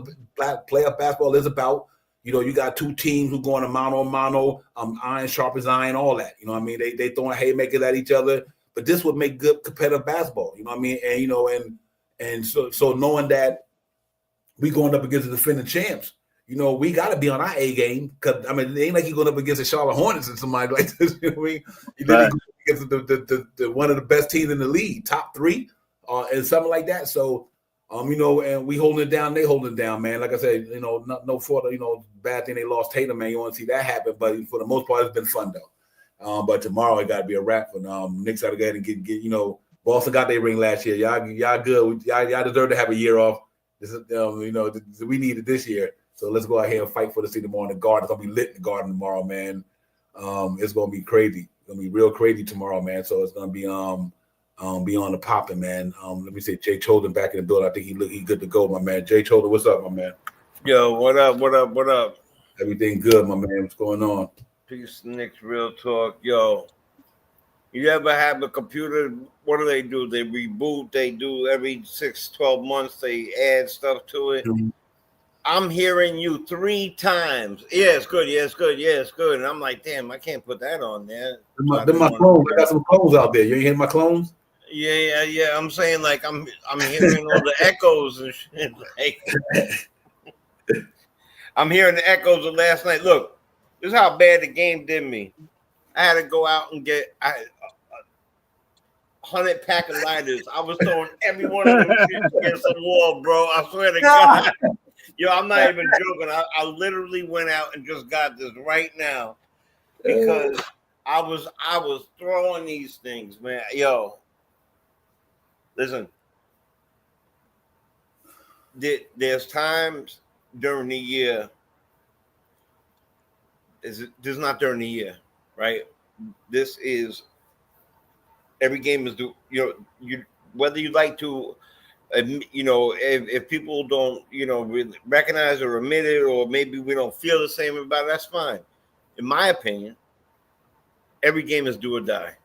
is about. You got 2 teams who going to mano, iron sharp as iron, all that. You know what I mean? They throwing haymakers at each other, but this would make good competitive basketball. You know what I mean? And so knowing that we going up against the defending champs, we got to be on our A game, because it ain't like you going up against the Charlotte Hornets and somebody like this. You know what I mean? You did against the one of the best teams in the league, top 3, and something like that. So. And we holding it down, they holding it down, man. Like I said, no fault, bad thing they lost Tatum, man. You want to see that happen, but for the most part, it's been fun though. But tomorrow it got to be a wrap for Knicks. Got to go ahead and get. Boston got their ring last year. Y'all good. Y'all deserve to have a year off. This is, we need it this year. So let's go out here and fight for the seat tomorrow in the Garden. It's gonna be lit in the Garden tomorrow, man. It's gonna be crazy. It's gonna be real crazy tomorrow, man. So it's gonna be be on the popping, man. Let me say Jay Choden back in the building. I think he good to go, my man. Jay Choden, what's up, my man? Yo, what up? Everything good, my man. What's going on? Peace, Knicks, real talk. Yo, you ever have a computer? What do? They reboot. They do every 6-12 months. They add stuff to it. Mm-hmm. I'm hearing you 3 times. Yeah, it's good. Yeah, it's good. Yeah, it's good. And I'm like, damn, I can't put that on there. My clones. I got some clones out there. You ain't hearing my clones? Yeah. I'm saying, like, I'm hearing all the echoes and shit. Like, I'm hearing the echoes of last night. Look, this is how bad the game did me. I had to go out and get 100 pack of lighters. I was throwing every one of them shit against the wall, bro. I swear to God. Yo, I'm not even joking. I literally went out and just got this right now because I was throwing these things, man. Yo, listen. There's times during the year. This is not during the year, right? This is every game is whether you like to. If people don't, really recognize or admit it, or maybe we don't feel the same about it, that's fine. In my opinion, every game is do or die.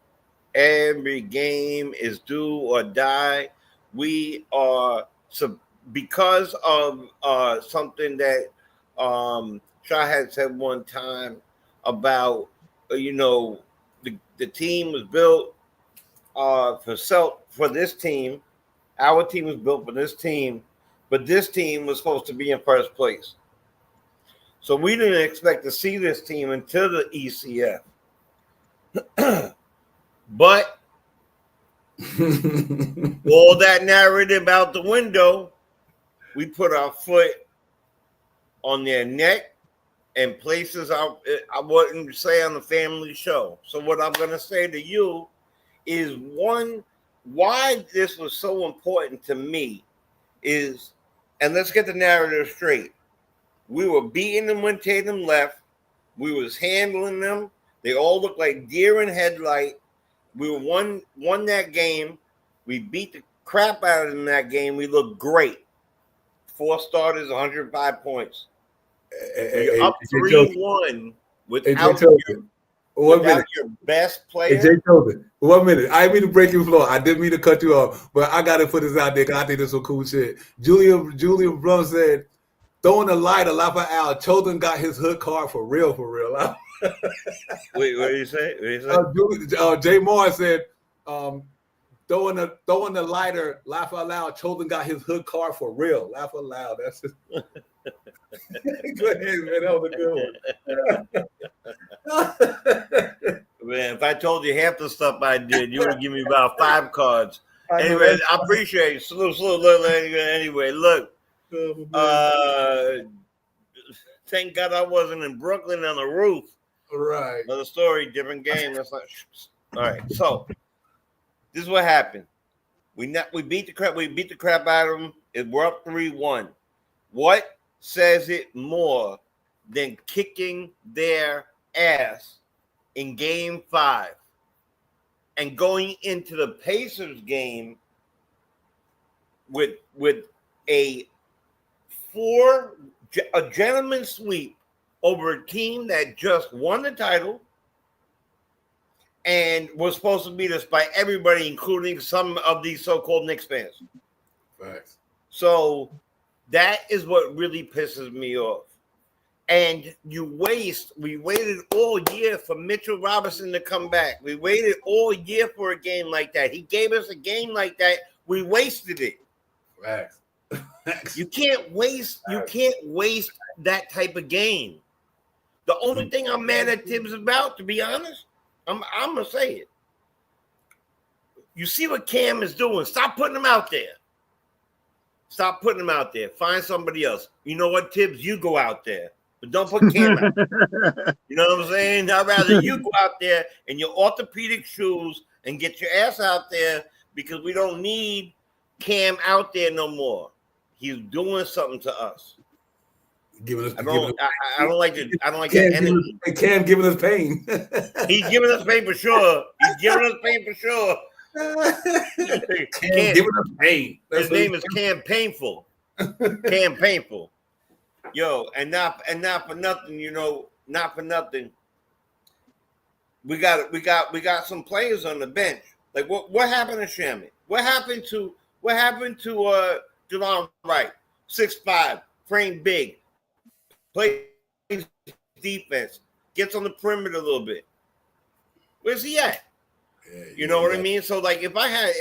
Every game is do or die. We are because of something that Shah had said one time about the team was built for this team. Our team was built for this team, but this team was supposed to be in first place. So we didn't expect to see this team until the ECF. But all that narrative out the window, we put our foot on their neck and places I wouldn't say on the family show. So what I'm going to say to you is, one, why this was so important to me is, and let's get the narrative straight. We were beating them when Tatum left. We was handling them. They all looked like deer in headlight. We won that game. We beat the crap out of them that game. We looked great. 4 starters, 105 points. You're up 3-1 without your best player. Jay Tobin, 1 minute. I didn't mean to break your floor. I didn't mean to cut you off, but I got to put this out there because I think this is some cool shit. Julian Blum said, throwing the lighter, laugh out. Chosen got his hood card for real, for real. Wait, what did you say? Jay Moore said, throwing the lighter, laugh out loud. Chosen got his hood card for real. Laugh out loud. That's just. Go ahead, man. That was a good one. Man, if I told you half the stuff I did, you would give me about 5 cards. Anyway, I appreciate it. Salute. Anyway, look. Thank God I wasn't in Brooklyn on the roof. Right. Another story, different game. That's like, all right. So this is what happened. We beat the crap out of them. We're up 3-1. What says it more than kicking their ass in game 5 and going into the Pacers game with a gentleman's sweep over a team that just won the title and was supposed to beat us by everybody, including some of these so-called Knicks fans. Facts. So that is what really pisses me off. And we waited all year for Mitchell Robinson to come back. We waited all year for a game like that. He gave us a game like that. We wasted it. Facts. You can't waste that type of game. The only thing I'm mad at Tibbs about, to be honest, I'm gonna say it. You see what Cam is doing. Stop putting him out there. Stop putting him out there. Find somebody else. You know what, Tibbs? You go out there. But don't put Cam out there. You know what I'm saying? I'd rather you go out there in your orthopedic shoes and get your ass out there because we don't need Cam out there no more. He's doing something to us. I don't like that energy. Cam giving us pain. He's giving us pain for sure. Cam giving us pain. His name is Cam Painful. Cam Painful. Yo, and not for nothing, not for nothing. We got some players on the bench. Like what happened to Shamit? What happened to Delon Wright? 6'5", frame big, plays defense, gets on the perimeter a little bit. Where's he at? Yeah, you know what I mean? So like if I had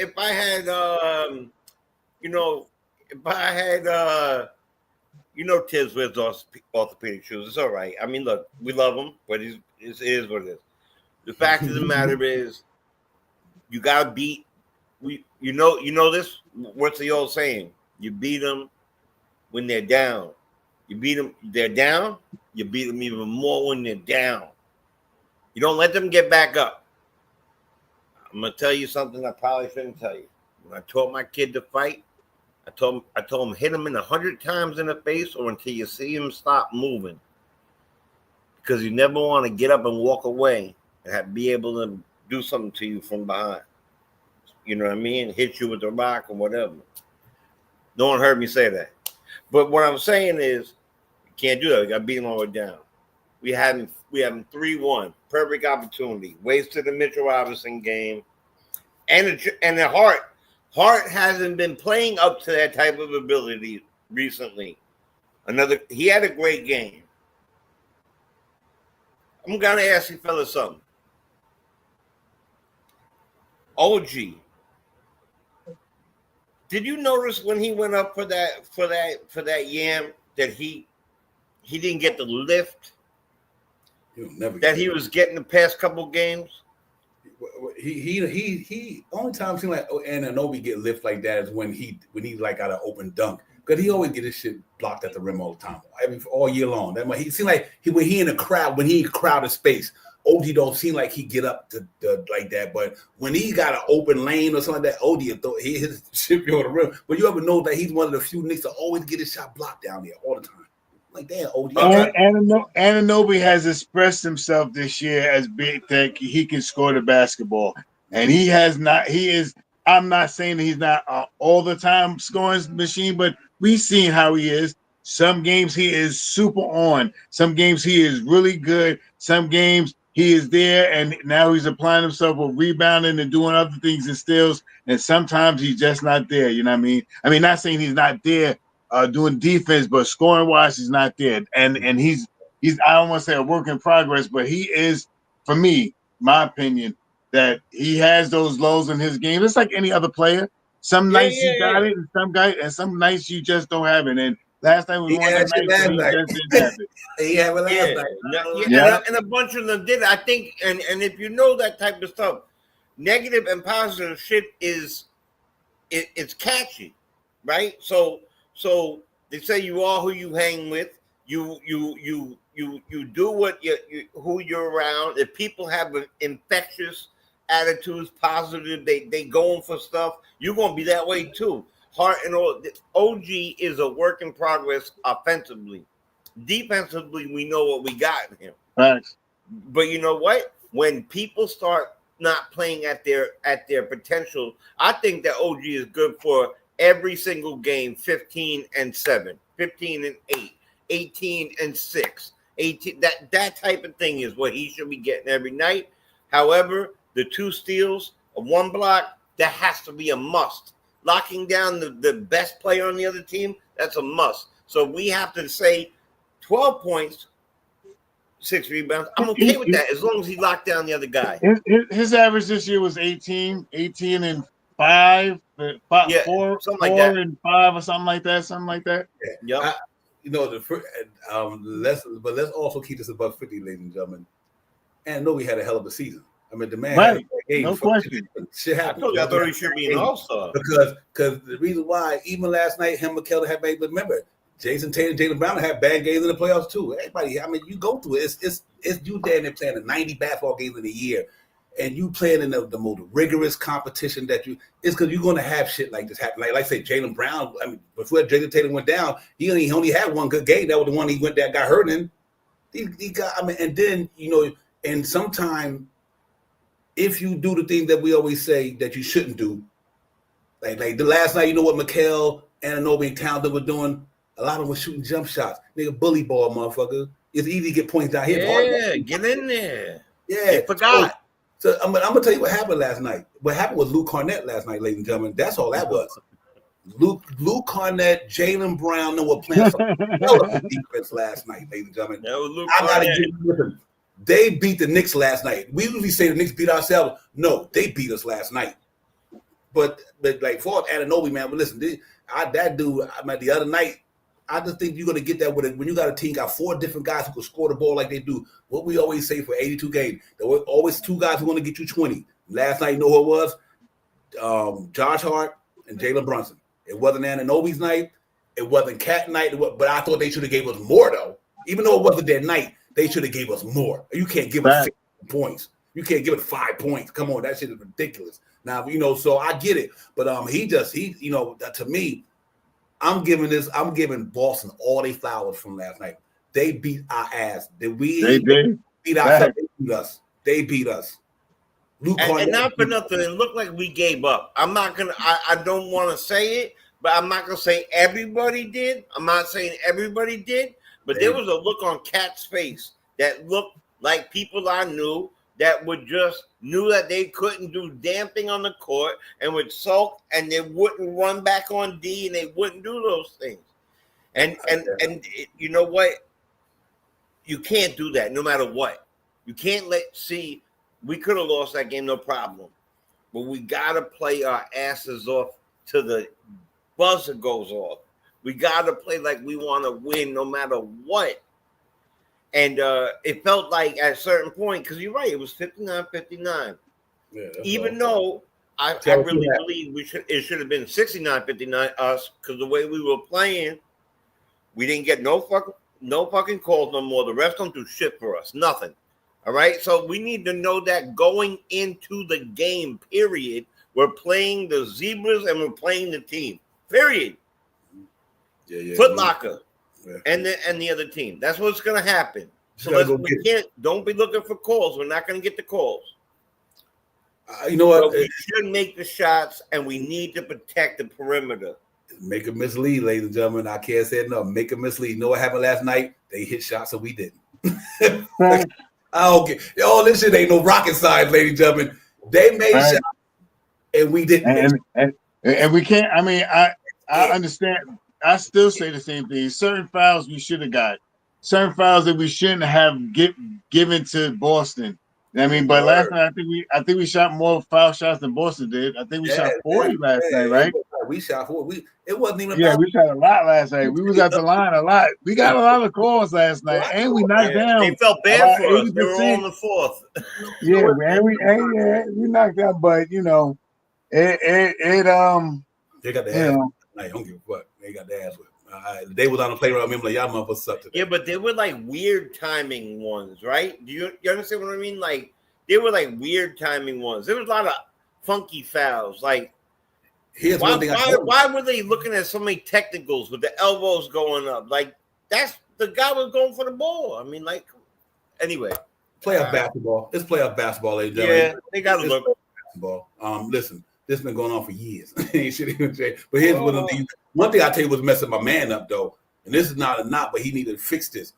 Tibbs wears orthopedic shoes. It's all right. I mean, look, we love him, but it is what it is. The fact of the matter is, you gotta beat. You know this. What's the old saying? You beat them when they're down. You beat them. They're down. You beat them even more when they're down. You don't let them get back up. I'm gonna tell you something I probably shouldn't tell you. When I taught my kid to fight, I told him hit him 100 times in the face or until you see him stop moving. Because you never want to get up and walk away and be able to do something to you from behind. You know what I mean? Hit you with a rock or whatever. No one heard me say that. But what I'm saying is, you can't do that. You got to beat him all the way down. We had him 3-1. Perfect opportunity. Wasted the Mitchell Robinson game. And the Hart hasn't been playing up to that type of ability recently. He had a great game. I'm gonna ask you fellas something. OG, did you notice when he went up for that yam that he didn't get the lift that he was getting the past couple games? He only time it seems like Anunoby get lift like that is when he like got an open dunk, because he always get his shit blocked at the rim all the time, all year long. That he seemed like when he in a crowd, when he in crowded space, OG don't seem like he get up to like that. But when he got an open lane or something like that, OG his shit be on the rim. But you ever know that he's one of the few niggas that always get his shot blocked down there all the time. Like, damn, OG. Anunoby has expressed himself this year as big that he can score the basketball, and he has not. He is. I'm not saying that he's not all the time scoring machine, but we've seen how he is. Some games he is super on. Some games he is really good. Some games he is there, and now he's applying himself with rebounding and doing other things and steals. And sometimes he's just not there. You know what I mean? I mean, not saying he's not there doing defense, but scoring wise, he's not there. And he's I don't want to say a work in progress, but he is, for me, my opinion, that he has those lows in his game. It's like any other player. Some nights you got it, and some nights you just don't have it. And last night was one of the nights that he just didn't have it. He had it last night. And a bunch of them did. I think, and if you know that type of stuff, negative and positive shit it's catchy, right? So they say you are who you hang with. You do what who you're around. If people have an infectious attitudes, positive, they going for stuff, you're gonna be that way too. Heart and all. OG is a work in progress offensively. Defensively, we know what we got in him. Thanks. But you know what? When people start not playing at their potential, I think that OG is good for every single game. 15-7, 15-8, 18-6, 18. That type of thing is what he should be getting every night. However, the 2 steals, a 1 block, that has to be a must. Locking down the best player on the other team, that's a must. So we have to say 12 points, 6 rebounds. I'm okay with that as long as he locked down the other guy. His average this year was 18 and 5, 4 and 5 or something like that. Yeah. Let's also keep this above 50, ladies and gentlemen. And we had a hell of a season. I mean, the man, right? No question. Shit happened. I thought he should be an all-star because the reason why, even last night, him and Kelly had made. But remember, Jason Tatum, Jaylen Brown had bad games in the playoffs too. Everybody, I mean, you go through it. It's you down there playing the 90 basketball games in a year, and you playing in the most rigorous competition that you. It's because you're going to have shit like this happen. Like I say, Jaylen Brown. I mean, before Jason Tatum went down, he only had one good game. That was the one he got hurt in. He got. I mean, and then and sometimes, if you do the thing that we always say that you shouldn't do, like the last night, what Mikal, Anunoby, and Townsend were doing? A lot of them were shooting jump shots. Nigga, bully ball, motherfucker. It's easy to get points down here. Yeah, get in there. Yeah. You forgot. So I'm going to tell you what happened last night. What happened with Luke Cornett last night, ladies and gentlemen. That's all that was. Luke Cornett, Jaylen Brown, they were playing some defense last night, ladies and gentlemen. That was Luke I got to give you them. They beat the Knicks last night. We usually say the Knicks beat ourselves. No, they beat us last night. But like for Anunoby, man, but listen, that dude, I mean, the other night, I just think you're going to get that when you got a team got 4 different guys who can score the ball like they do. What we always say for 82 games, there were always 2 guys who want to get you 20. Last night, you know who it was? Josh Hart and Jalen Brunson. It wasn't Anunoby's night. It wasn't Cat night. But I thought they should have gave us more, though. Even though it wasn't their night, they should have gave us more. You can't give us 6 points. You can't give it 5 points. Come on, that shit is ridiculous. Now, so I get it. But to me, I'm giving Boston all they flowers from last night. They beat our ass. They beat ourselves. They beat us. And not for nothing, it looked like we gave up. I'm not gonna. I don't want to say it, but I'm not gonna say everybody did. I'm not saying everybody did, but there was a look on Cat's face that looked like people I knew that knew that they couldn't do damn thing on the court and would sulk and they wouldn't run back on D and they wouldn't do those things. And you know what? You can't do that no matter what. You can't we could have lost that game, no problem. But we got to play our asses off till the buzzer goes off. We got to play like we want to win no matter what. And it felt like at a certain point, because you're right, it was 59-59. Yeah, even though I really believe it should have been 69-59 us, because the way we were playing, we didn't get no fucking calls no more. The refs don't do shit for us, nothing. All right. So we need to know that going into the game, period. We're playing the Zebras and we're playing the team. Period. Yeah. Foot Locker. Yeah. And the other team. That's what's gonna happen. So don't be looking for calls. We're not gonna get the calls. You know what? But we should make the shots, and we need to protect the perimeter. Make a mislead, ladies and gentlemen. I can't say enough. Make a mislead. You know what happened last night? They hit shots and we didn't. I don't get. Oh, this shit ain't no rocket science, ladies and gentlemen. They made shots and we didn't. And we can't. I mean, I understand. I still say the same thing. Certain fouls we should have got. Certain fouls that we shouldn't have given to Boston. I mean, but last night I think we shot more foul shots than Boston did. I think we shot 40 last night, right? We shot 40. It wasn't even. Yeah, we shot a lot last night. We was at the line a lot. We got a lot of calls last night, and we knocked down. They felt bad for us. They were all in the fourth. Yeah, man. We knocked out, but you know, it they got the ass. I don't give a fuck. They got the ass whipped. They was on the playground. I remember like, y'all motherfuckers sucked today. Yeah, but they were like weird timing ones, right? Do you understand what I mean? Like they were like weird timing ones. There was a lot of funky fouls. Like, here's one thing. Why were they looking at so many technicals with the elbows going up? Like that's the guy was going for the ball. I mean, like anyway. Playoff basketball. It's playoff basketball, ladies and gentlemen. Yeah, they got to look. Basketball. Listen, this has been going on for years. Ain't shit even changed. But here's one thing I tell you was messing my man up though, and this is not a knock, but he needed to fix this.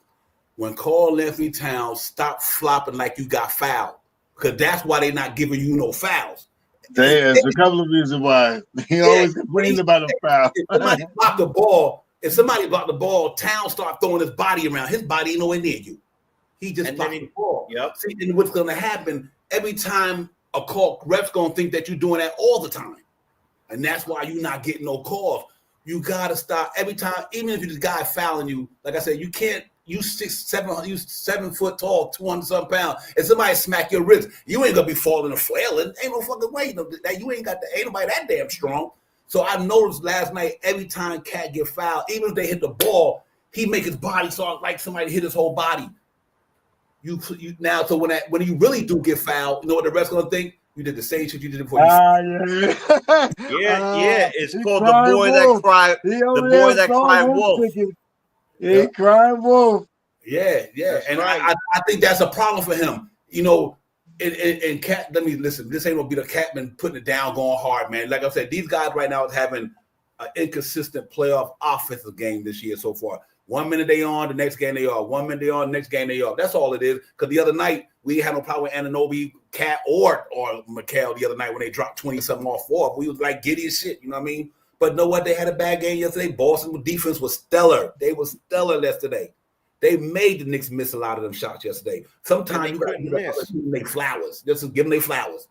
When Karl Anthony Towns stopped flopping like you got fouled, because that's why they're not giving you no fouls. There's a couple of reasons why he always complains about a foul. If somebody blocked the ball, Towns start throwing his body around. His body ain't nowhere near you. He just blocked the ball. Yep. See, and what's going to happen every time a call, ref's going to think that you're doing that all the time. And that's why you're not getting no calls. You got to stop every time, even if you're the guy fouling you. Like I said, you can't, you 7 foot tall, 200 some pounds, and somebody smack your wrist. You ain't going to be falling or flailing. Ain't no fucking way. You ain't nobody that damn strong. So I noticed last night, every time Cat get fouled, even if they hit the ball, he make his body start like somebody hit his whole body. You now, so when you really do get fouled, you know what the ref's gonna think? You did the same shit you did before. Yeah. It's called the boy that cried. The boy that cried wolf. He cried wolf. Yeah, that's and right. I think that's a problem for him. You know, and Cat. Let me listen. This ain't gonna be the Catman putting it down, going hard, man. Like I said, these guys right now is having an inconsistent playoff offensive game this year so far. 1 minute they on, the next game they off. 1 minute they on, the next game they off. That's all it is. Because the other night, we had no problem with Anunoby, Cat, or Mikal the other night when they dropped 20-something off 4. We was like giddy as shit, you know what I mean? But know what? They had a bad game yesterday. Boston defense was stellar. They were stellar yesterday. They made the Knicks miss a lot of them shots yesterday. Sometimes you got to give them flowers. Just give them their flowers.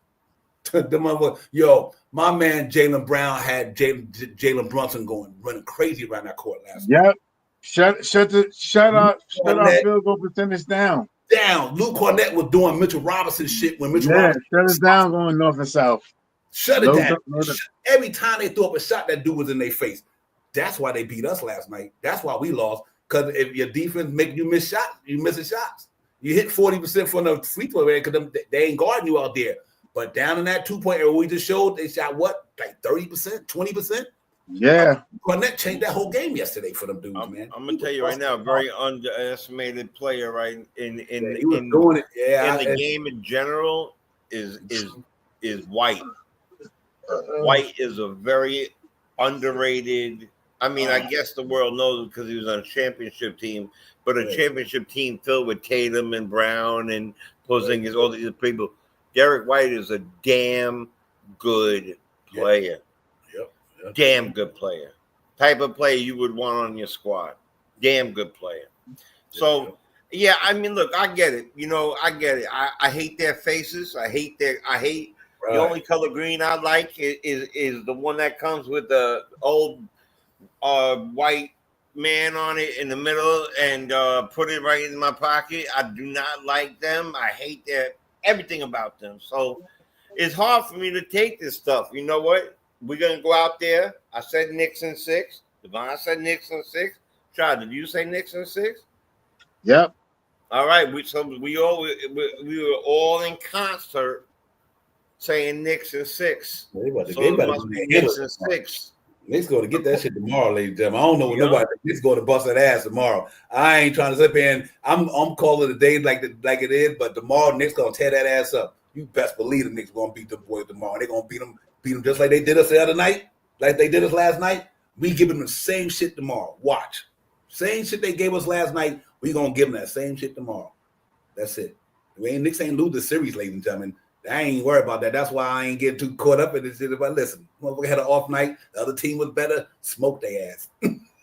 Yo, my man Jaylen Brown had Jalen Brunson running crazy around that court last night. Yep. Shut our field goal percentage down. Luke Cornett was doing Mitchell Robinson shit when Mitchell Robinson shut it down going north and south. Shut it down. Every time they threw up a shot, that dude was in their face. That's why they beat us last night. That's why we lost. Because if your defense make you miss shots, you missing shots. You hit 40% from the free throw area because they ain't guarding you out there. But down in that 2-point area we just showed, they shot what? Like 30%, 20%? Yeah. Cornette changed that whole game yesterday for them dudes, man. I'm gonna tell you right now, a very underestimated player, right? In the game in general is White. White is a very underrated. I mean, I guess the world knows because he was on a championship team, but a championship team filled with Tatum and Brown and Porzingis, all these people. Derek White is a damn good player. Damn good player. Type of player you would want on your squad. Damn good player. So, yeah, I mean, look, I get it. You know, I get it. I hate their faces. The only color green I like is the one that comes with the old white man on it in the middle and put it right in my pocket. I do not like them. I hate everything about them. So it's hard for me to take this stuff. You know what? We're going to go out there. I said Knicks in 6. Devon said Knicks in 6. Chad, did you say Knicks in 6? Yep. All right, we were all in concert saying Knicks and 6. They about to, So they it about must to be get Knicks it. and 6. Knicks going to get that shit tomorrow, ladies and gentlemen. I don't know what Yeah. nobody. Knicks going to bust that ass tomorrow. I ain't trying to sit there and I'm calling the day like it is, but tomorrow Knicks going to tear that ass up. You best believe the Knicks going to beat them boys tomorrow. They're going to beat them just like they did us the other night, like they did us last night. We give them the same shit tomorrow. Watch. Same shit they gave us last night, we going to give them that same shit tomorrow. That's it. Knicks ain't lose the series, ladies and gentlemen. I ain't worried about that. That's why I ain't getting too caught up in this shit. But listen, motherfucker had an off night. The other team was better. Smoke their ass.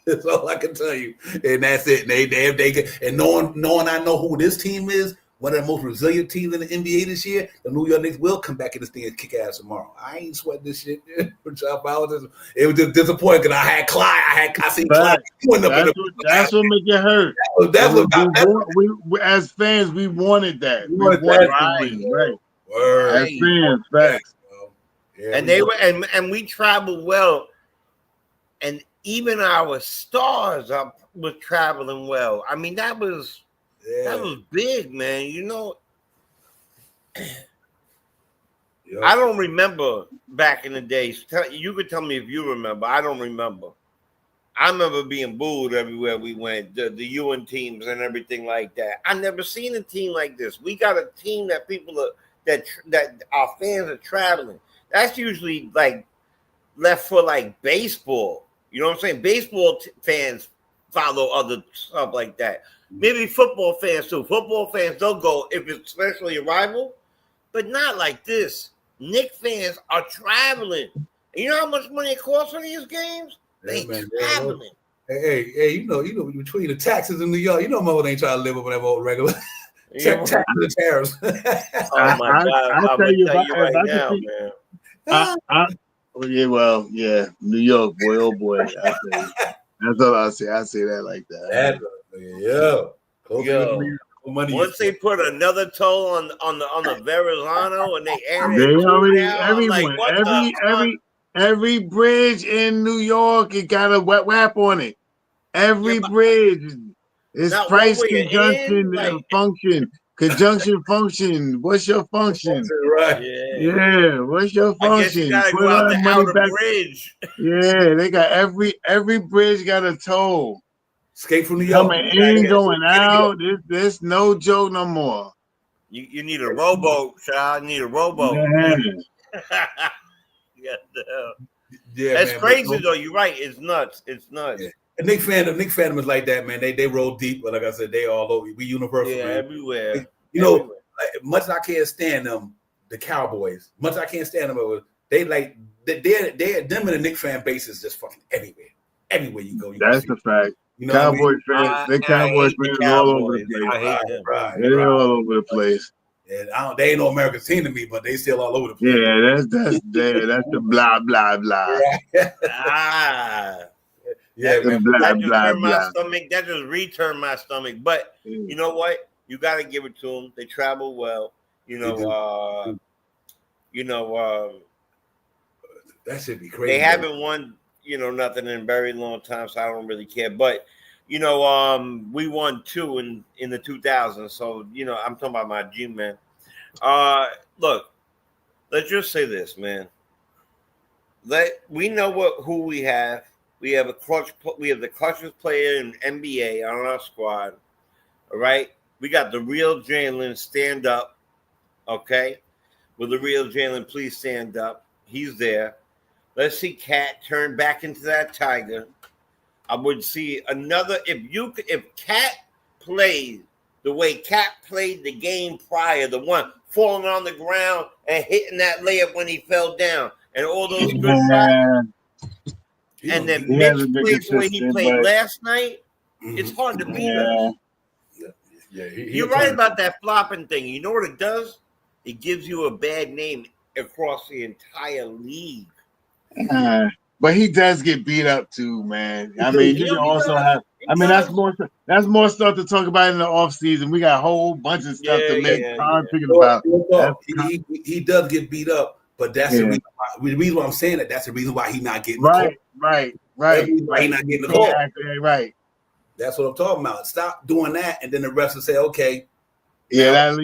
That's all I can tell you. And that's it. And knowing I know who this team is, one of the most resilient teams in the NBA this year, the New York Knicks will come back in this thing and kick ass tomorrow. I ain't sweating this shit. It was just disappointing because I had Clyde. I seen Clyde. That's what make it hurt. That's we as fans, we wanted that. We wanted to win, right? Word. As fans, facts. Yeah, and they were, and we traveled well, and even our stars was traveling well. I mean, that was big, man. You know, I don't remember back in the days. You could tell me if you remember. I don't remember. I remember being booed everywhere we went, the UN teams and everything like that. I never seen a team like this. We got a team that people are that our fans are traveling. That's usually like left for like baseball. You know what I'm saying? Baseball fans follow other stuff like that. Maybe football fans too. Football fans, they'll go if it's especially a rival, but not like this. Knicks fans are traveling. You know how much money it costs for these games? They traveling. Hey, you know, between the taxes in New York, you know, mother ain't trying to live over that old regular. Taxes and tariffs. Oh my God! I'll tell you right now, man. New York, boy, oh boy. That's all I say. I say that like that. Once they put another toe on the Verrazano and they added every bridge in New York, it got a wet wrap on it. Every bridge. It's price conjunction function. Conjunction function. What's your function? Right. Yeah. What's your function? I guess you gotta go out the outer bridge. Yeah, they got every bridge got a toll. Escape from New York. Coming in, going out. This no joke no more. You need a rowboat, child. You need a rowboat. Yeah, that's man, crazy though. You're right. It's nuts. It's nuts. Yeah. A Knicks fandom is like that, man. They roll deep, but like I said, they all over. We universal, man. Everywhere. You know, like, much as I can't stand them, the Cowboys. Much as I can't stand them, they're them and the Knicks fan base is just fucking everywhere. Everywhere you go, that's the fact. You know, Cowboys fans, the Cowboys fans all over the place. I hate them. They're all over the place. Yeah, they ain't no American team to me, but they still all over the place. Yeah, that's the blah blah blah. That just returned my stomach. But you know what? You got to give it to them. They travel well. That should be crazy. They haven't won, nothing in a very long time, so I don't really care. But we won 2 in the 2000s. So I'm talking about my G man. Look, let's just say this, man. We know who we have. We have the clutchest player in NBA on our squad. All right. We got the real Jalen. Stand up. Okay. Will the real Jalen please stand up? He's there. Let's see Cat turn back into that Tiger. I would see another if Cat played the way Cat played the game prior, the one falling on the ground and hitting that layup when he fell down, and all those good shots. And then Mitch plays the way he played last night. It's hard to beat us. You're right about that flopping thing. You know what it does? It gives you a bad name across the entire league. But he does get beat up too, man. I mean, you can also have. I mean, that's more stuff to talk about in the off season. We got a whole bunch of stuff to make time thinking about. He does get beat up, but that's the reason why I'm saying that. That's the reason why he's not getting right. Why he not getting the call. Right. That's what I'm talking about. Stop doing that, and then the rest will say, okay. Yeah,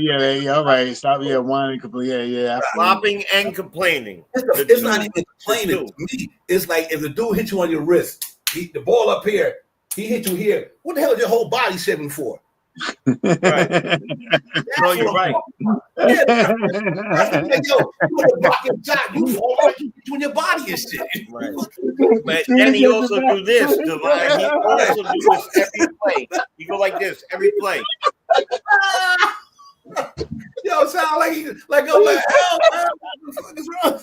all right. Stop. Yeah, whining, complaining. Yeah. Flopping and complaining. It's not even complaining to me. It's like if the dude hit you on your wrist, the ball up here, he hit you here. What the hell is your whole body shaving for? Right. No, you're right. Yeah, yo, you want to block your shot, you fall right between your body and shit. Right. But then he also do this. He also do this every play. He go like this every play. Yo, sound like hell, man. What the fuck is wrong?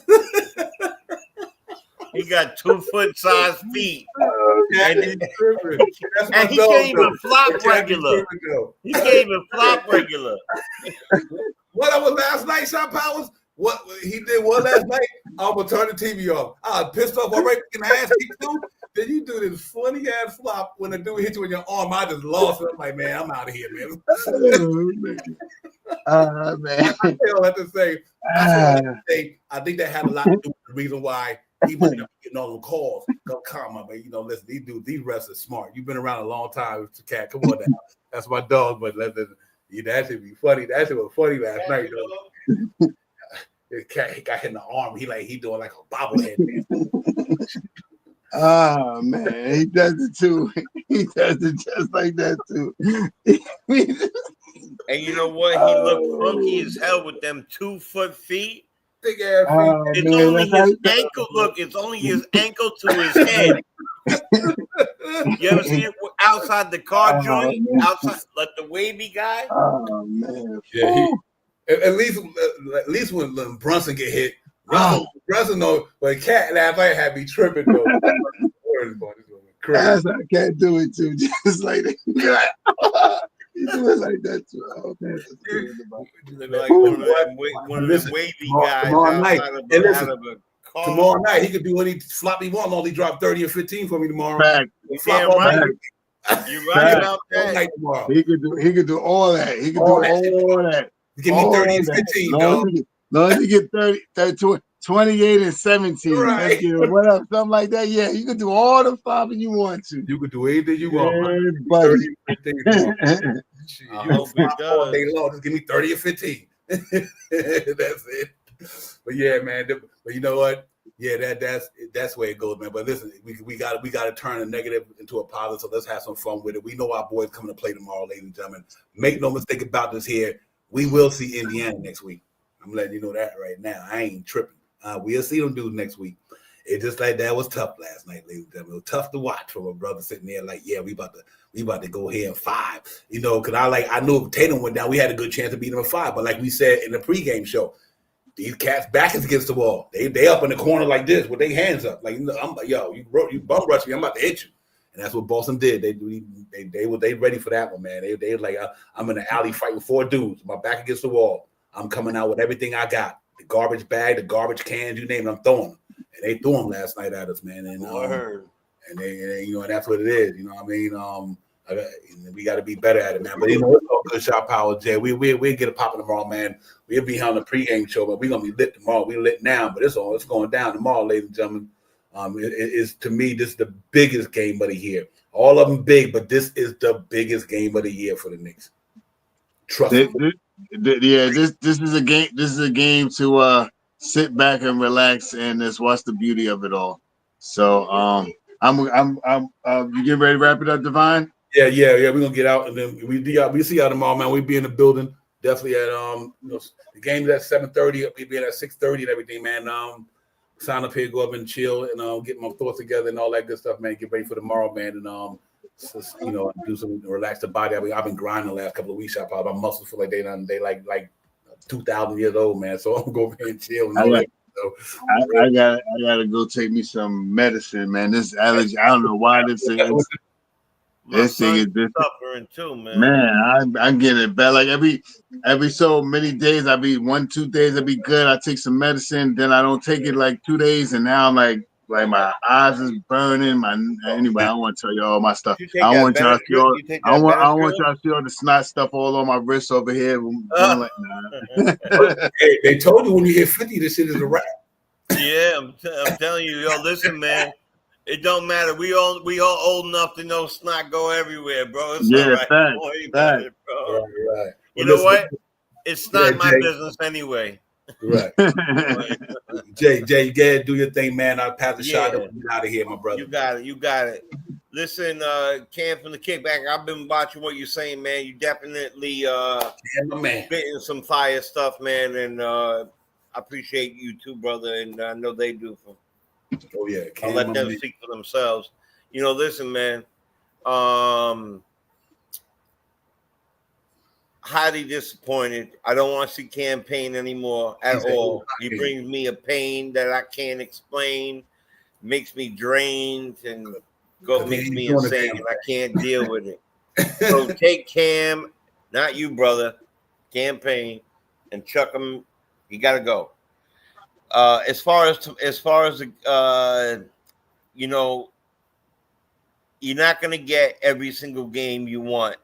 He got 2-foot size feet. And he can't even flop regular. He can't even flop regular. What I was last night, Shot Powers? What he did one last night? I'm gonna turn the TV off. I was pissed off already. Ass kicked too. Then you do this funny ass flop when the dude hit you in your arm. I just lost it. I'm like, man, I'm out of here, man. Man. I still have to say, I think that had a lot to do with the reason why he might not be getting all them calls. Come on, man. You know, listen, these refs are smart. You've been around a long time, Mr. Cat. Come on now. That's my dog, but that should be funny. That shit was funny last night, though. His cat got hit in the arm. He doing like a bobblehead, man. Oh man, he does it too. He does it just like that too. And you know what? He looked funky as hell with them 2-foot feet. Big ass feet. It's only his ankle. Look, it's only his ankle to his head. You ever see it outside the car joint? Outside, like the wavy guy? Oh man. Yeah, at least when Brunson get hit, Brunson know, but Cat last night had me tripping though. I can't do it too, just like that. You do it like that too. Oh, man. Like one of the wavy guys tomorrow night he could do any flop he wants. Only drop 30 or 15 for me tomorrow. Damn right. You're right about that. He could do all that. He could do all that. Give me 30 and 15, though. No, you get 30, 28 and 17. Right. Whatever, something like that. Yeah, you can do all the flopping you want to. You could do anything you want. Buddy. 30 and 15. All day long. Just give me 30 or 15. That's it. But yeah, man. But you know what? Yeah, that's where it goes, man. But listen, we got to turn a negative into a positive. So let's have some fun with it. We know our boys coming to play tomorrow, ladies and gentlemen. Make no mistake about this here. We will see Indiana next week. I'm letting you know that right now. I ain't tripping. We'll see them dudes next week. It just like that was tough last night, ladies and gentlemen. It was tough to watch from a brother sitting there like, yeah, we about to go here in 5. You know, because I knew if Tatum went down, we had a good chance to beat them in 5. But like we said in the pregame show, these cats back is against the wall. They up in the corner like this with their hands up. Like, I'm like, yo, you bum rush me, I'm about to hit you. And that's what Boston did. They were ready for that one, man. They like, I'm in the alley fighting 4 dudes, my back against the wall. I'm coming out with everything I got. The garbage bag, the garbage cans, you name it, I'm throwing them. And they threw them last night at us, man. And and they you know, and that's what it is. You know what I mean? We got to be better at it, man. But you know, it's all good shot power, Jay. We'll get it popping tomorrow, man. We'll be on the pregame show, but we're gonna be lit tomorrow. We lit now, but it's going down tomorrow, ladies and gentlemen. It's to me, this is the biggest game of the year. All of them big, but this is the biggest game of the year for the Knicks. Trust me. This is a game. This is a game to sit back and relax and just watch the beauty of it all. So I'm you getting ready to wrap it up, Divine? Yeah. We're gonna get out and then we see y'all tomorrow, man. We be in the building. Definitely at the game's at 7:30. We be at 6:30 and everything, man. Sign up here, go up and chill, and get my thoughts together and all that good stuff, man. Get ready for tomorrow, man, and just, do some relax the body. I've been grinding the last couple of weeks. My muscles feel like they like 2,000 years old, man. So I'm gonna go over here and chill. And all that. So, I gotta go take me some medicine, man. This allergy, I don't know why this thing is. This thing is suffering too, man. Man, I'm getting it bad. Like every so many days, 1-2 days, I be good. I take some medicine, then I don't take it like 2 days, and now I'm like my eyes is burning. Anyway, I don't want to tell you all my stuff. I don't want y'all to see all. I want y'all to see all the snot stuff all on my wrist over here. Like, nah. Hey, they told you when you hit 50, this shit is a wrap. Yeah, I'm telling you, yo, listen, man. It don't matter. We all old enough to know snot go everywhere, bro. It's all Yeah, right. fact, Don't worry about fact. it, bro. Right. You Well, know listen, what? It's not my Jay. business anyway. Right. Jay, you gotta do your thing, man. I'll pass the shot up and get out of here, my brother. You got it. Listen, Cam from the Kickback, I've been watching what you're saying, man. You definitely my man. spitting some fire stuff, man, and I appreciate you too, brother, and I know they do. Oh yeah, I'll let them speak for themselves. You know, listen, man. Highly disappointed. I don't want to see campaign anymore at all. He brings me a pain that I can't explain, makes me drained, and makes me insane, and I can't deal with it. So take Cam, not you, brother, campaign, and chuck him. He got to go. As far as you know, you're not going to get every single game you want.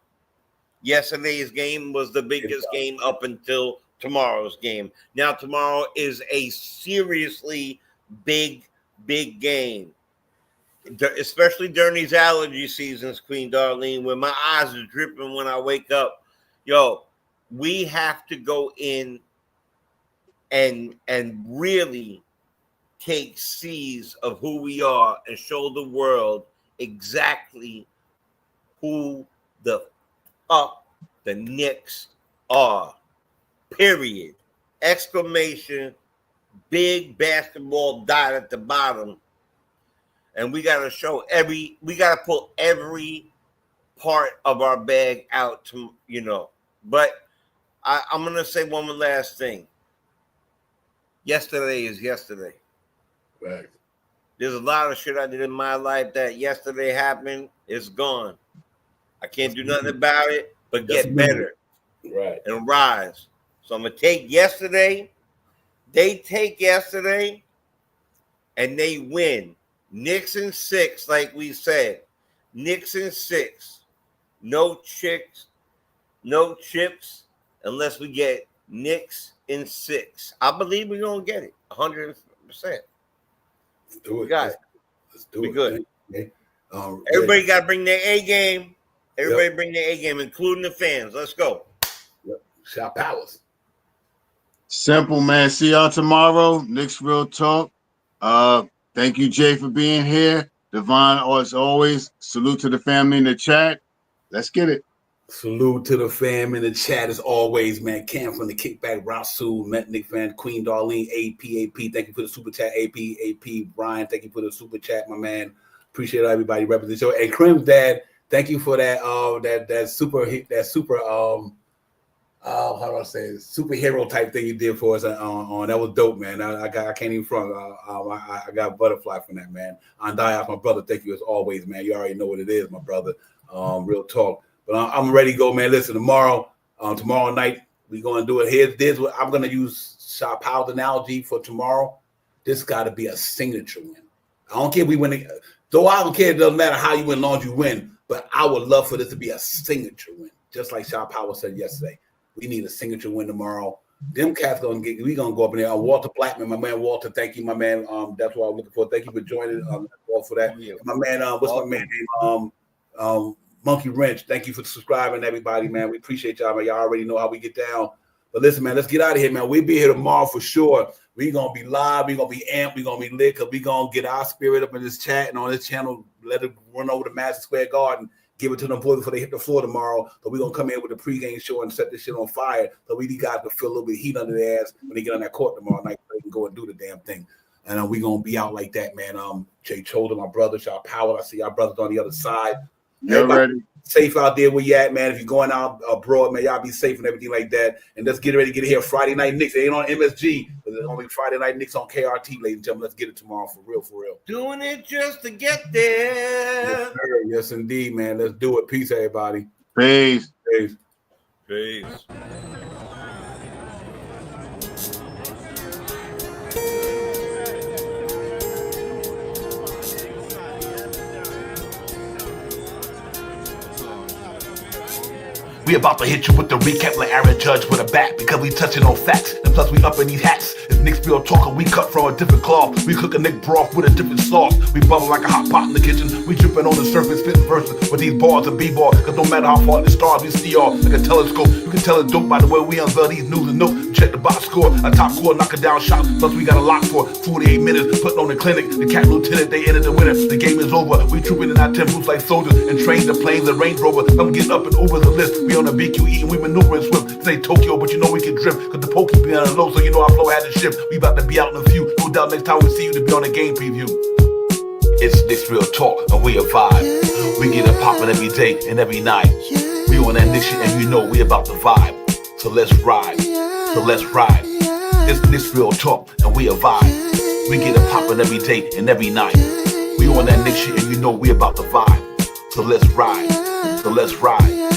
Yesterday's game was the biggest game up until tomorrow's game. Now tomorrow is a seriously big game, especially during these allergy seasons, Queen Darlene, when my eyes are dripping when I wake up. Yo, we have to go in and really take seize of who we are and show the world exactly who the fuck the Knicks are. Period. Exclamation. Big basketball dot at the bottom. And we got to show we got to pull every part of our bag out to, you know. But I'm going to say one last thing. Yesterday is yesterday. Right. There's a lot of shit I did in my life that yesterday happened. It's gone. I can't do nothing about it, but get better. Right. And rise. So I'm going to take yesterday. They take yesterday, and they win. Knicks in 6, like we said. Knicks in 6. No chips, unless we get Knicks in 6. I believe we're going to get it. 100%. Let's do it. Got it. Let's do we it. Good. Okay. Everybody got to bring their A game. Everybody bring their A game, including the fans. Let's go. Yep. Shop Palace. Simple, man. See y'all tomorrow. Knicks Real Talk. Thank you, Jay, for being here. Devon, as always, salute to the family in the chat. Let's get it. Salute to the fam in the chat as always, man. Cam from the Kickback, Rasul, Metnick fan, Queen Darlene, AP. Thank you for the super chat, AP. Brian, thank you for the super chat, my man. Appreciate everybody representing the show. And Crim's dad, thank you for that super how do I say it? Superhero type thing you did for us on that was dope, man. I can't even front. I got butterfly from that, man. Andai, my brother, thank you as always, man. You already know what it is, my brother. Real talk. But I'm ready to go, man. Listen, tomorrow night, we're going to do it. Here's what I'm going to use Shop Powell's analogy for tomorrow. This got to be a signature win. I don't care if we win. Though I don't care. It doesn't matter how you win, as long as you win. But I would love for this to be a signature win. Just like Shop Powell said yesterday. We need a signature win tomorrow. Them cats we gonna go up in there. Walter Blackman, my man Walter, thank you, my man. That's what I'm looking for. Thank you for joining. All for that. My man, what's my man name? Monkey Wrench. Thank you for subscribing, everybody, man. We appreciate y'all, man. Y'all already know how we get down. But listen, man, let's get out of here, man. We'll be here tomorrow for sure. We're gonna be live. We're gonna be amped. We're gonna be lit because we're gonna get our spirit up in this chat and on this channel. Let it run over the Madison Square Garden. Give it to them boys before they hit the floor tomorrow. So we're going to come in with a pregame show and set this shit on fire. So we need guys to feel a little bit of heat under their ass when they get on that court tomorrow night so they can go and do the damn thing. And we're going to be out like that, man. Jay Cholder, my brother, Shaw Powell. I see y'all brothers on the other side. Everybody safe out there where you at, man. If you're going out abroad, man, y'all be safe and everything like that. And let's get ready to get here. Friday Night Knicks. It ain't on MSG, but it's only Friday Night Knicks on KRT, ladies and gentlemen. Let's get it tomorrow for real. Doing it just to get there. Yes, sir. Yes, indeed, man. Let's do it. Peace, everybody. Peace. We about to hit you with the recap like Aaron Judge with a bat, because we touching on facts, and plus we up in these hats. It's Nick's real talker, we cut from a different cloth. We cook a Nick broth with a different sauce. We bubble like a hot pot in the kitchen. We dripping on the surface, spitting verses with these bars of b-ball. Cause no matter how far the stars, we see all like a telescope. You can tell it's dope by the way we unveil these news and notes. Check the box score, a top score, knocking down shots. Plus we got a lock for 48 minutes, putting on the clinic. The Cat Lieutenant, they ended the winner. The game is over. We trooping in our temples like soldiers and train the planes and Range Rover. I'm getting up and over the list. We on the BQE and we maneuvering swift. Say Tokyo, but you know we can drift. Cause the pokey be on the low, so you know our flow had to shift. We about to be out in a few. No doubt next time we see you to be on a game preview. It's Nick's Real Talk and we a vibe. We get it poppin' every day and every night. We on that Nick shit and you know we about to vibe. So let's ride. So let's ride. It's Nick's Real Talk and we a vibe. We get it poppin' every day and every night. We on that Nick shit and you know we about to vibe. So let's ride. So let's ride.